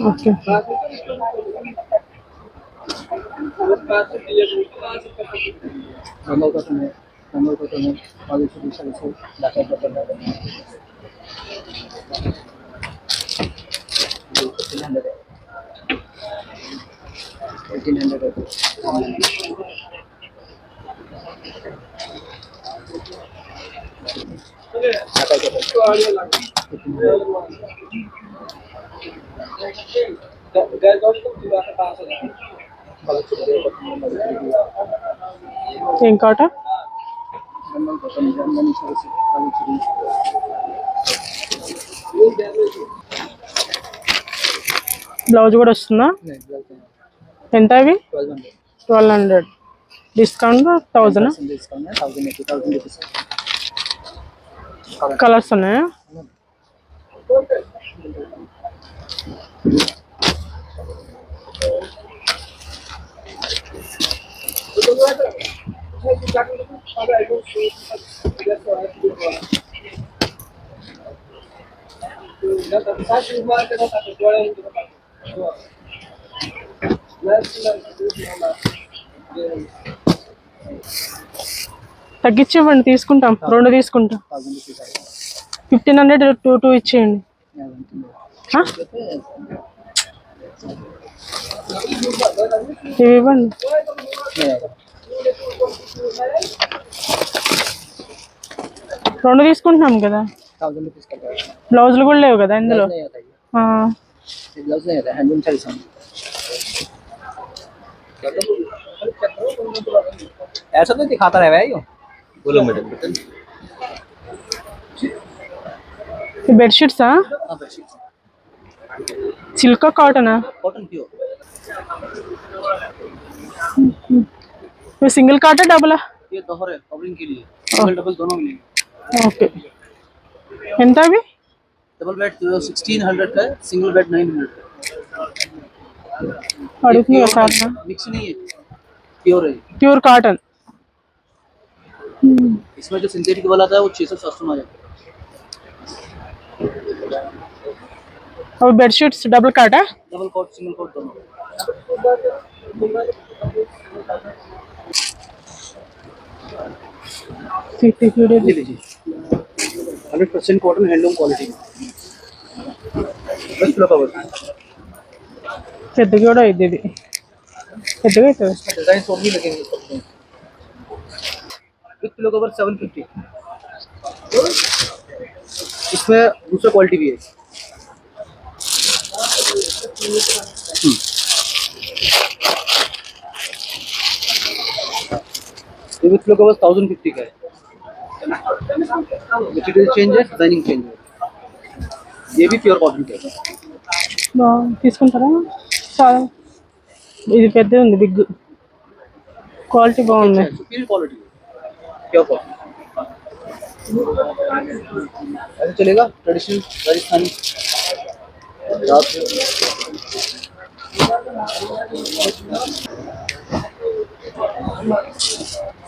ఓకే. नॉर्मल कॉटन है आगे से दूसरा से डाटा कॉटन है 1800 ఏం కాటన్? नॉर्मल कॉटन जर्मनी से आगे బ్లౌజ్ కూడా వస్తుందా? नहीं ब्लाउज ఎంత అవి? 1200 1200. డిస్కౌంట్ 1000. डिस्काउंट है 1000 रुपीस కలర్స్ ఉన్నాయా? తగ్గించివ్వండి, తీసుకుంటాం. 2 తీసుకుంటాం. 1500 2 ఇచ్చేయండి. ఇవి ఇవ్వండి. రెండు తీసుకుంటున్నాం కదా. 1000 रुपीस का బ్లౌజులు కూడా లేవు కదా ఇందులో. नहीं आता ये ब्लाउज नहीं आता हैंडलूम साड़ी सामान ऐसा तो दिखाता रहा है ये बोलो मैडम बेटा ఈ బెడ్షీట్సా? हां बेडशीट సిల్క్ కాటనా? कॉटन प्योर ఇది సింగిల్ కాటా డబులా? ये दोहर है कवरिंग के लिए डबल डबल दोनों मिलेंगे ఓకే. ఎంత అవి? डबल बेड 1600 का सिंगल बेड 900 అడుగుతుంది కదా. मिक्स नहीं है प्योर है ప్యూర్ కాటన్. इसमें जो सिंथेटिक वाला था वो 600 में आ जाता है అవి బెడ్షీట్స్ డబుల్ కాటా? डबल कोट सिंगल कोट दोनों ये लीजिए 100% कॉटन हैंडलूम क्वालिटी बस फ्लो कवर పెద్దగా కూడా అయింది ఇది. పెద్దగా అవుతుంది. डिजाइन और भी लगेंगे विद फ्लो कवर 750 इसमें दूसरा क्वालिटी भी है ये विद फ्लो कवर 1050 का है मटेरियल चेंज है डिजाइनिंग चेंज है ये भी प्योर कॉटन का है తీసుకుంటారా? చాలా ఇది పెద్దది ఉంది, బిగ్. క్వాలిటీ బాగుంది. सुपीरियर क्वालिटी प्योर कॉटन ऐसे चलेगा ट्रेडिशनल राजस्थानी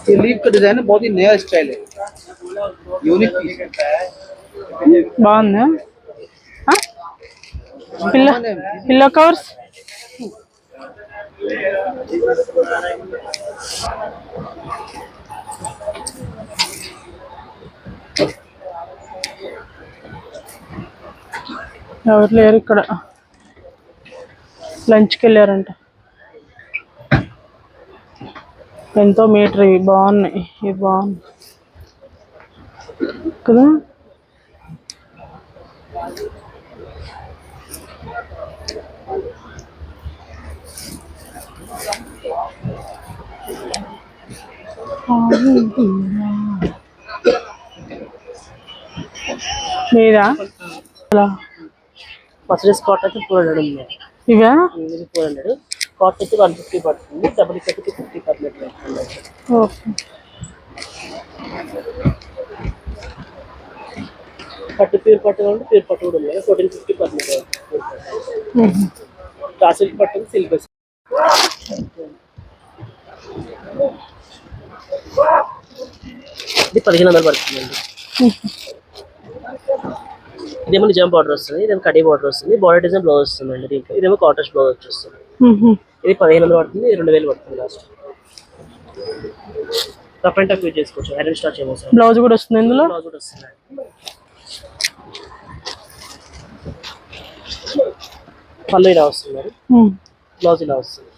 ये लीफ का डिजाइन है बहुत ही नया स्टाइल है यूनिक पीस है బాగుందా? పిల్లో కవర్స్ ఎవరు లేరు ఇక్కడ, లంచ్కి వెళ్ళారంట. ఎంతో మీటర్ ఇవి బాగున్నాయి, ఇవి బాగున్నాయి కదా. మీరా మసరీస్ కాట్ అయితే 400 ఉంది. ఇవా ఇది 400, కాట్ అయితే 150 పడుతుంది. డబుల్ కట్ అయితే 50 పర్ మీటర్. ఓకే. పట్టు ప్యూర్ పట్టు కావాలంటే ప్యూర్ పట్టు కూడా ఉంది, 1450 పర్ మీటర్. సిల్క్ పట్టు సిల్క్ బస్ ఇది 1500 పడుతుందండి. ఇదేమో నిజాం బార్డర్ వస్తుంది, ఇదేమో కడీ బార్డర్ వస్తుంది, బార్డర్ డిజైన్ బ్లౌజ్ వస్తుందండి. దీంట్లో ఇదేమో కాటన్ బ్లౌజ్ వచ్చేస్తుంది. ఇది 1500 పడుతుంది, ఇది 2000 పడుతుంది last. Rough and tough use చేసుకోవచ్చు, ఐరన్ స్టార్చ్ ఏమో సార్. బ్లౌజ్ కూడా వస్తుంది ఇందులో, బ్లౌజ్ కూడా వస్తుంది. పళ్ళు ఇలా వస్తుంది, బ్లౌజ్ ఇలా వస్తుంది.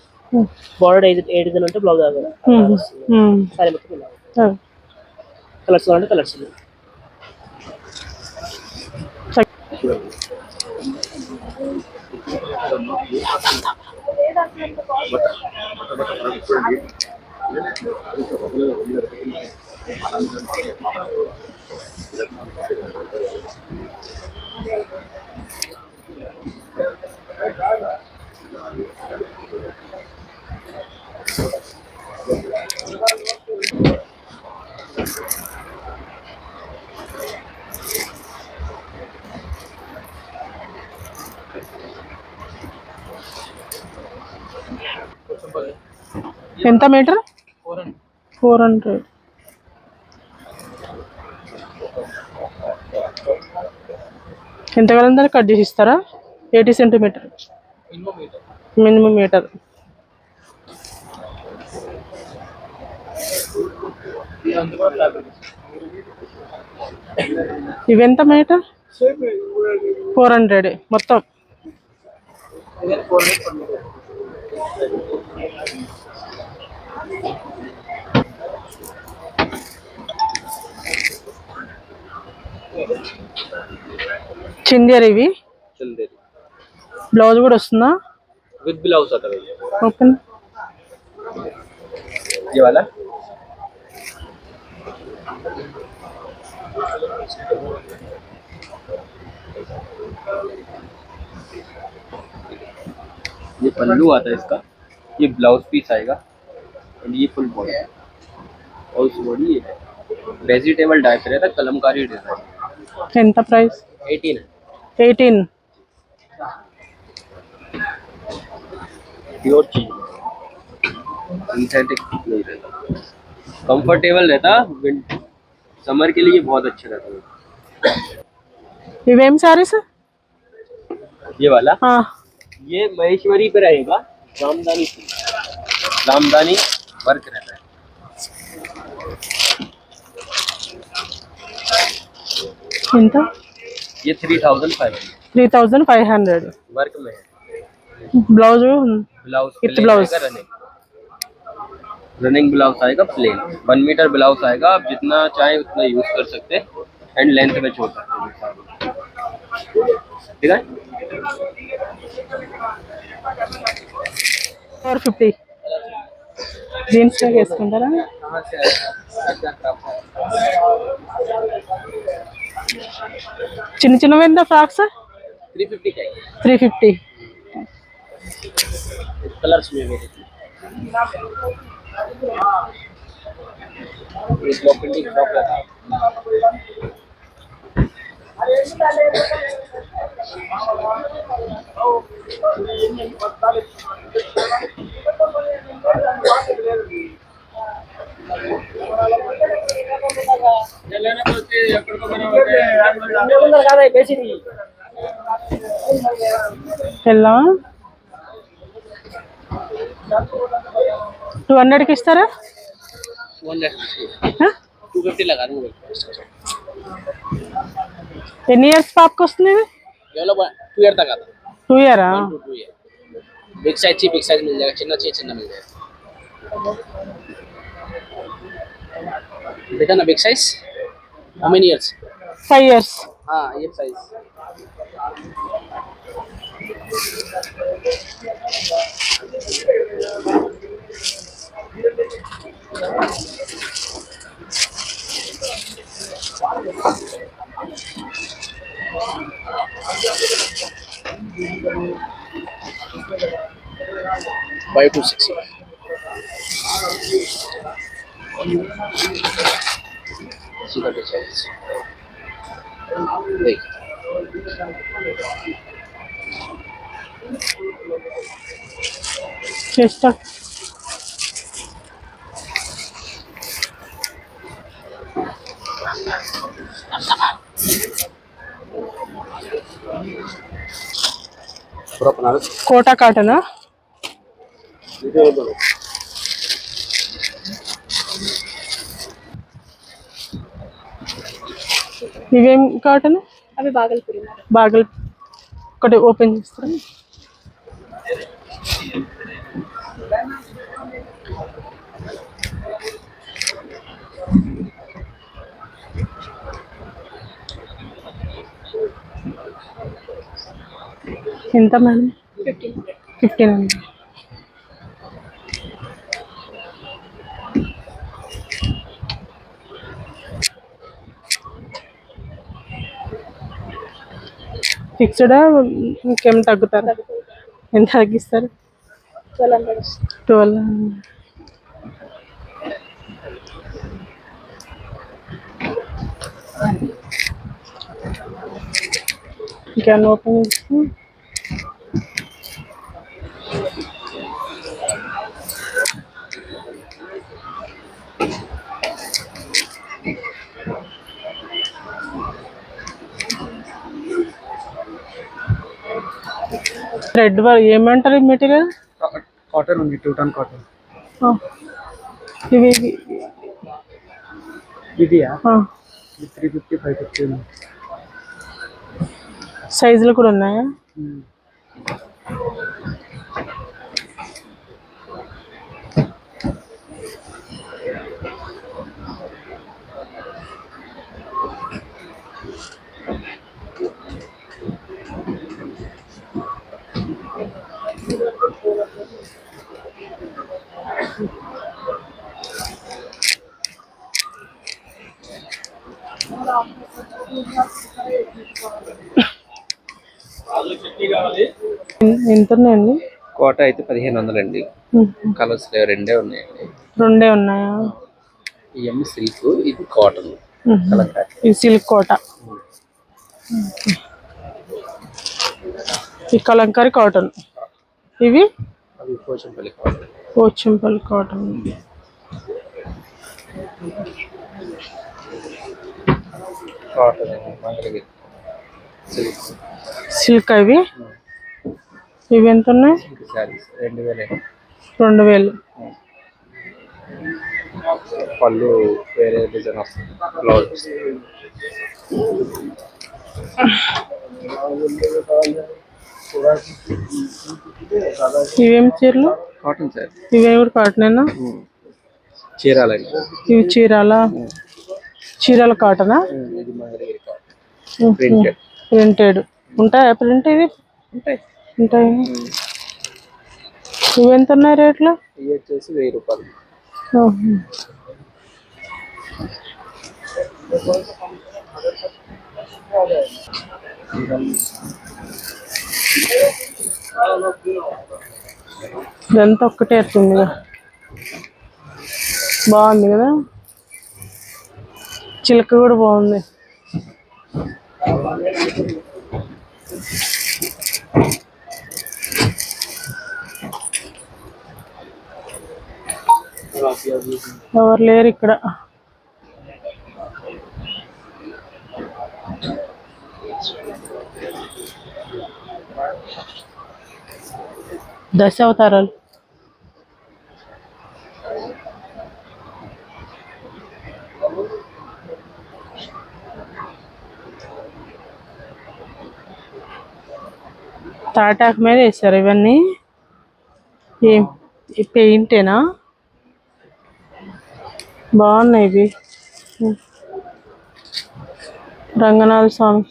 బార్డర్ ఏ డిజైన్ అంటే బ్లౌజ్ సారీ మొత్తం ఇలా. కలర్స్ కావాలంటే కలర్స్ ఉన్నాయి. ఎంత మీటర్? 400. ఎంత కాలంలో కట్ చేసి ఇస్తారా? 80 సెంటీమీటర్ మినిమం మీటర్. ఇవెంత మీటర్? 400 మొత్తం. చిందేరి ఇవి, బ్లౌజ్ కూడా వస్తుందా? విత్ బ్లౌజ్ आता है ఓపెన్. ये वाला ये पल्लू आता है इसका, ये ब्लाउज पीस आएगा और ये फुल बॉडी और उस बॉडी ये वेजिटेबल डाइप रहता है, कलमकारी डिजाइन. ఎంత ప్రైస్? 18 है. 18. प्योर चीज, सिंथेटिक नहीं रहता, कंफर्टेबल रहता. समर के लिए बहुत अच्छा रहता है. ఇవేం సారీస్? ये वाला ये महेश्वरी पे रहेगा, रामदानी वर्क रहता है. ఎంత? ये 3500 3500 वर्क में है. Blouse blouse with blouse running blouse आएगा प्लेन, 1 मीटर ब्लाउज आएगा. आप जितना चाहे उतना यूज कर सकते हैं एंड लेंथ में छोड़ सकते हैं. ठीक है. 450 జీన్స్ వేసుకుంటారా? చిన్న చిన్నవి ఎంత ఫ్రాక్స్? 350 का 350. कलर्स में मेरे ये ब्लॉक प्रिंटिंग फ्रॉक रहता है. కాదా బేసిక్ వెళ్దామా? 200కి ఇస్తారా? 250 लगा दूंगा। ఎన్ని ఇయర్స్ పాపకి వస్తుంది ఇది? ये वाला 2 ईयर तक आता है। 2 ఇయరా? 2 ईयर। बिग साइज चाहिए बिग साइज मिल जाएगा, चिन्ना चाहिए चिन्ना मिल जाएगा। देखा ना big size? How many years? 5 years. हाँ ये साइज। Five to 6 years. सीधा बिग साइज। देख చేస్తా. पूरा बनारस కోటా కాటనా? ఇవేం కాటన్? अभी बागलपुरी में బాగల్ ఒకటి ఓపెన్ చేస్తారా? ఎంత మేడం? 1500. ఫిక్స్డా? ఇంకేం తగ్గుతారా? ఎంత తగ్గిస్తారు? 1200. 1200. ఇంకేమన్నా ఓపెన్ చేసి రెడ్ ఏమంటారు ఈ మెటీరియల్? कॉटन ఉంది, 2 टन कॉटन। ఇవి ఇదియా? 350 550 ఉంది। సైజులు కూడా ఉన్నాయా? ఎంత ఉన్నాయండి? కోట అయితే 1500 అండి. కలర్స్ రెండే ఉన్నాయండి. రెండే ఉన్నాయా? ఇవన్నీ సిల్క్, ఇది కాటన్. ఈ సిల్క్ కోట, ఈ కలంకారీ కాటన్. ఇవి అవి Pochampally cotton. Pochampally cotton. Cotton Mangalagiri silk. Silk ఇవి. ఇవి ఎంత ఉన్నాయి? శారీస్ 2000. 2000. పళ్ళు వేరే డిజైన్ వస్తుంది, బ్లౌజ్. ఇవేం చీరలు? Cotton sir. ఇవేమి కూడా కాటనేనా? చీరాలండి. ఇవి చీరాల కాటనా? ఇది మంగళగిరి కాటన్. ప్రింటెడ్. ప్రింటెడ్ ఉంటాయా? ప్రింట్ ఇది ఉంటాయి. ఇవి ఎంత ఉన్నాయి రేట్లు? ఇవి వచ్చేసి 1000 రూపాయలు. ఇదంతా ఒక్కటే వస్తుంది, బాగుంది కదా. చిలక కూడా బాగుంది. ఎవరు లేరు ఇక్కడ. దశావతారాలు. తాటాకు మీద వేసారు ఇవన్నీ. ఏం ఈ పెయింటేనా? బాగున్నాయి ఇవి. రంగనాథ స్వామి.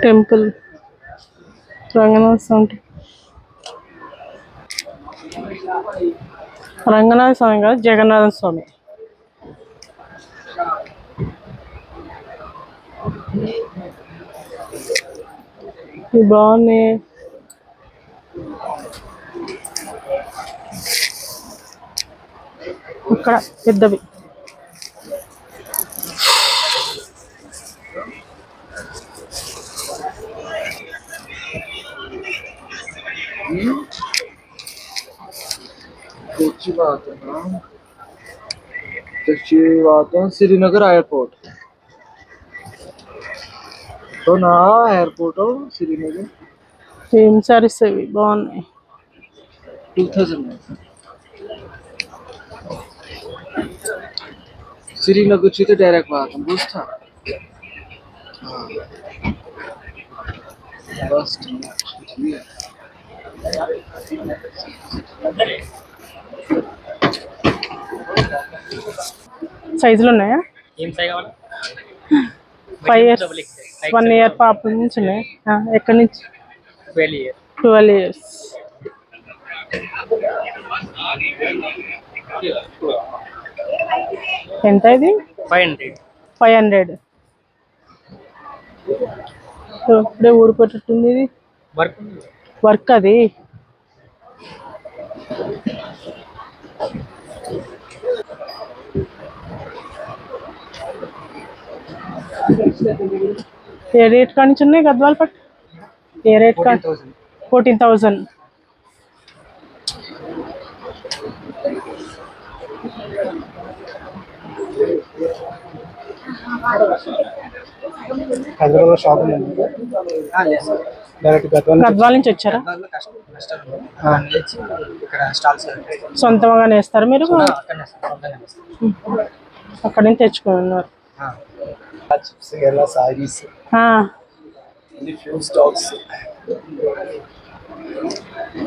టెంపుల్ రంగనాథ స్వామి. రంగనాథ స్వామి కాదు, జగన్నాథ స్వామి. ఇవి బాగున్నాయి. అక్కడ పెద్దవి. श्रीनगर एयरपोर्ट तो ना एयरपोर्ट श्रीनगर ఏం సారీస్ అవి బాగున్నాయి. 2000 श्रीनगर से तो डायरेक्ट बात हम दोस्त बस సైజులు ఉన్నాయా? ఏం సైజ్ కావాలి? 5 years 1 year పాప నుంచి ఉన్నాయి. ఎక్కడి నుంచి? 12 years. 12 years. ఎంత ఇది? 500. 500. ఇప్పుడే ఊడిపోయేటట్టుంది ఇది. వర్క్ అది. ఏ రేట్ కాడి నుంచి ఉన్నాయి గద్వాల పట్టు? ఏ రేట్ కాడి? 14,000. హైదరాబాద్ షాప్ డైరెక్ట్ గద్వాల నుంచి వచ్చారా? ఇక్కడ స్టాల్స్ సొంతంగా వేస్తారు మీరు? అక్కడి నుంచి తెచ్చుకున్నారు. Saris few stocks.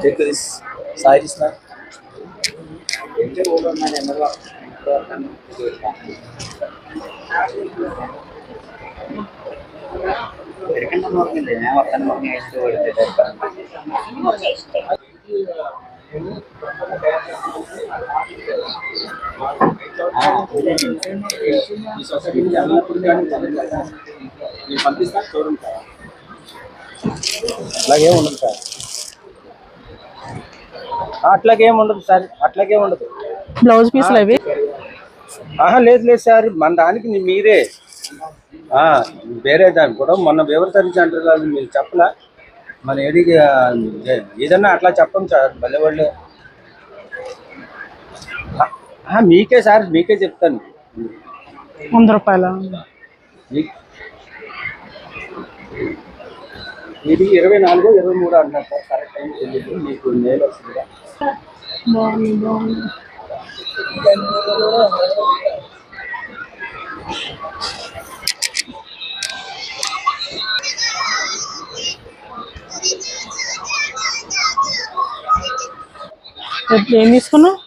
Take this sarees na. అట్లాగే ఉండదు సార్, అట్లాగే ఉండదు సార్, అట్లాగే ఉండదు. బ్లౌజ్ పీస్లు అవి? లేదు లేదు సార్, మన దానికి మీరే వేరే దానికి కూడా మొన్న వివరించారు అంటారు, మీరు చెప్పలా మన ఏడికి ఏదన్నా అట్లా చెప్పం సార్. భలే వాళ్ళు మీకే సార్, మీకే చెప్తాను. 100 రూపాయలు ఇది 24, 23 అంటున్నారు సార్, కరెక్ట్ టైం తెలియదు మీకు. నేల వస్తుందా? బాగుంది బాగుంది. ఏం తీసుకున్నావు?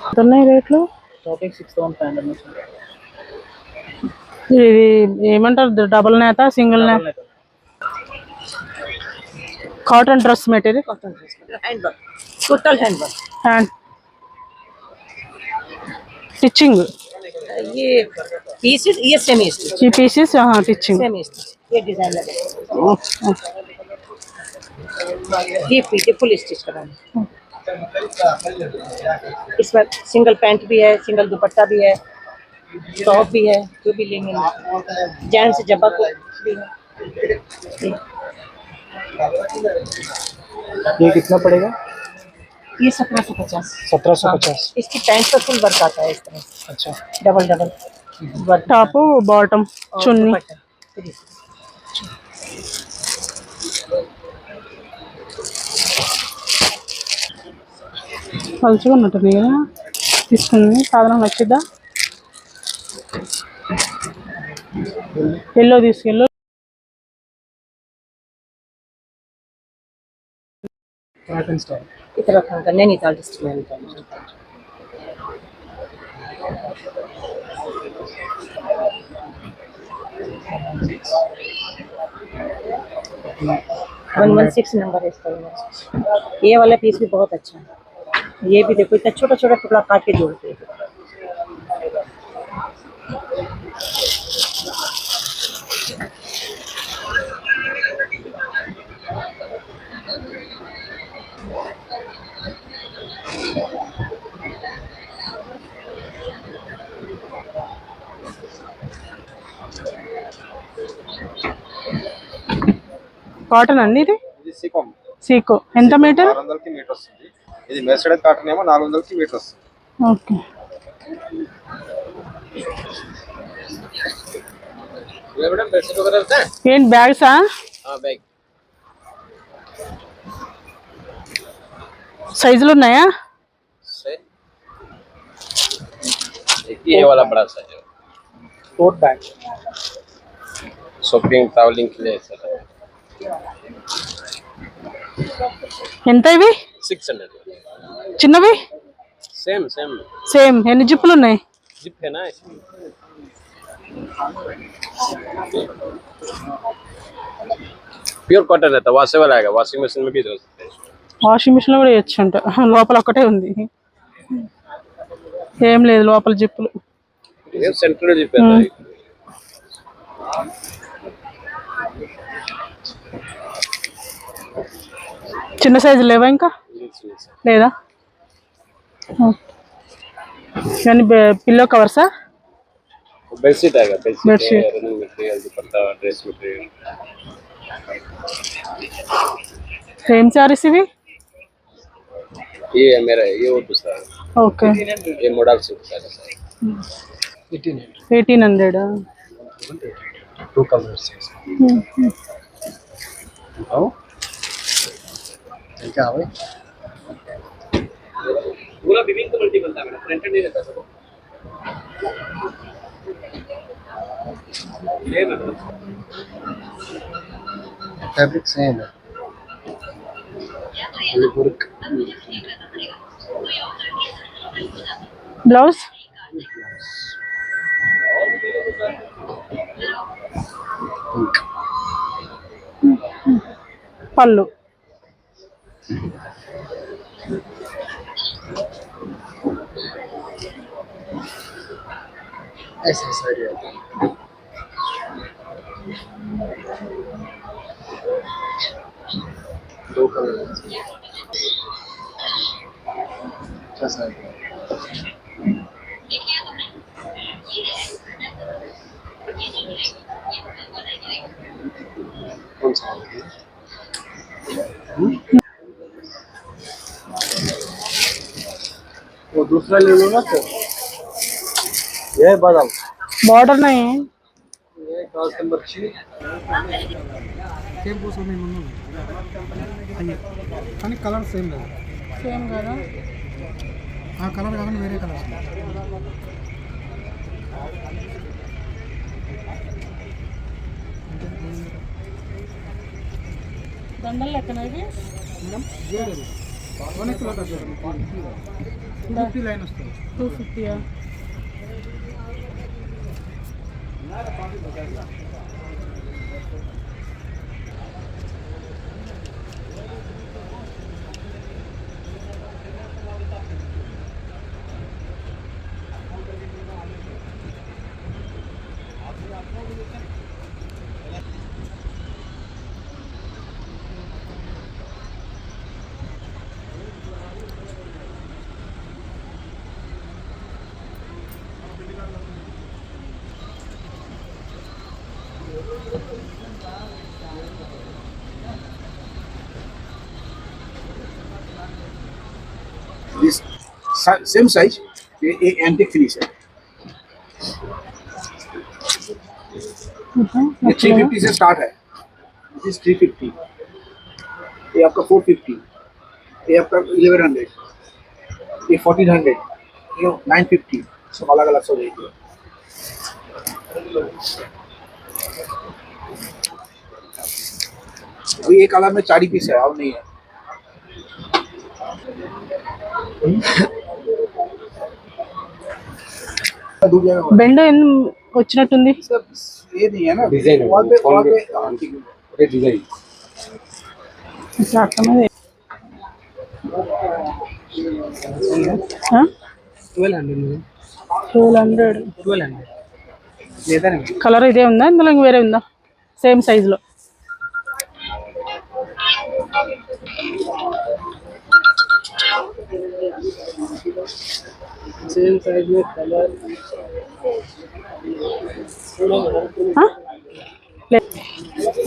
ఎంత ఉన్నాయి రేట్లు? टॉपिक 6500 ఇది ఏమంటారు, డబుల్ నేత సింగిల్ నేత? Cotton dress material, handwork total handwork hand stitching. ये पीसेस ये सेमी स्टिच ఈ పీసెస్ స్టిచ్చింగ్. सेमी स्टिच ये डिजाइन लगे ये फुल स्टिच कराना इसमें सिंगल पैंट भी है सिंगल दुपट्टा भी है टॉप भी है जो भी लेंगे जेंट्स जब्बा को भी है ये कितना पड़ेगा? ये 1750 1750। इसकी पैंट पर फुल वर्क आता है इस तरह अच्छा double double work top bottom और చున్నీ. दुपट्टा। పలుచగా ఉన్నట్టుంది కదా, తీసుకుంది. సాధనం నచ్చిద్దా? ఎల్లో తీసుకెళ్ళు. स्टाइल उत्तराखंड का Nainital district Nainital one 116 number है इसका। ये वाला पीस भी बहुत अच्छा है। ये भी देखो इतना छोटा छोटा टुकड़ा काट के जोड़ते हैं। కాటన్ అండి ఇది? ఇది సీకోమ్ సీకో. ఎంత మీటర్? 600 కి మీటర్ వస్తుంది. ఇది మెర్సిడెస్ కాటన్ ఏమో 400 కి మీటర్ వస్తుంది. ఓకే. ఏంటి బ్యాగ్సా? बैग సైజులు ఉన్నాయా? ये वाला बड़ा साइज है, टोट बैग शॉपिंग ट्रैवलिंग के लिए सर। ఎంత ఇవి? 600 చిన్నవి? Same same same. ఎన్ని జిప్పులు ఉన్నాయి? जिप है ना इसमें। प्योर कॉटन रहता है, वॉशेबल आएगा, वॉशिंग मशीन में भी धो सकते हैं। వాషింగ్ మిషన్ లో కూడా వేయచ్చు అంట. లోపల ఒక్కటే ఉంది, ఏం లేదు లోపల జిప్పులు. ये सेंट्रल जिप है। చిన్న సైజు లేవా ఇంకా? లేదా? కానీ పిల్లో కవర్సా? बेडशीट आएगा, बेडशीट बेडशीट। रनिंग मटेरियल, दुपट्टा, ड्रेस मटेरियल। ఏం సారీస్ ఇవి? ये है मेरा, ये वो दूसरा है, ఓకే. ये मॉडल सूट है। 1800. टू कलर्स क्या है पूरा विभिन्न कलर की बनता है मेरा, प्रिंटेड नहीं रहता सब। ये ना फैब्रिक सेम है वर्क బ్లౌజ్? పళ్ళు. ऐसे साइड है दो कलर अच्छा साइड है कौन सा है वो दूसरा ले लो ना फिर ये बादाम బార్డర్ नहीं ये क्लास नंबर 6 సేమ్ కోసం మేము కానీ కలర్ సేమ్ లేదు. సేమ్ కదా. ఆ కలర్ కాకుండా వేరే కలర్ దండలు లెక్కన ఇవి లైన్ వస్తుంది 250. This same size, एक एंटीक फिनिश है। ये 350 से स्टार्ट है। दिस 350, ये आपका 450, ये आपका 1100, ये 1400, ये 950, सब अलग अलग सब रहेगी। अभी एक कलर में 4 पीस है और नहीं है। బెండ్ వచ్చినట్టుంది. ये नहीं है ना डिजाइन वॉल पे ये डिजाइन ఇట్లా అర్థమైంది. 1200 కలర్ ఇదే ఉందా, ఇందులో ఇంక వేరే ఉందా సేమ్ సైజులో? सेम साइज में कलर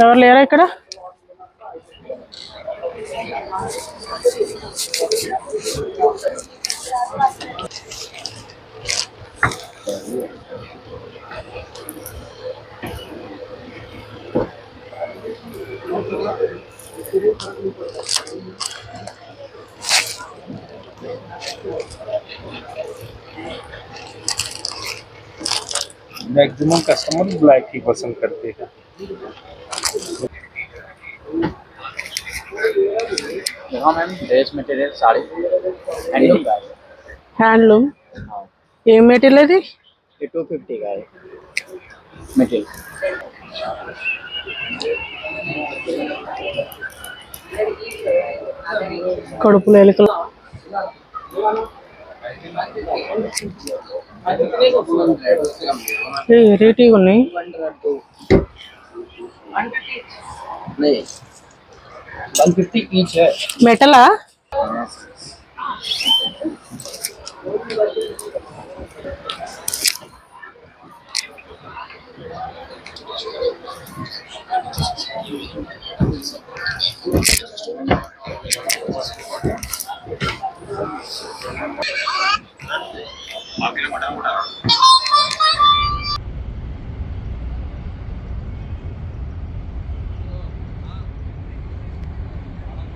ఎవరు లేరా ఇక్కడ? मैक्सिमम कस्टमर ब्लैक ही पसंद करते हैं। हाँ ma'am, dress material sari handloom का है। హ్యాండ్లూమ్. ఏం మెటీరియల్ అది? ये 250 का है मटेरियल। కడుపులో ఎలుకలు రేటిగా ఉన్నాయి. नहीं 150 ईच है। మెటలా? आगे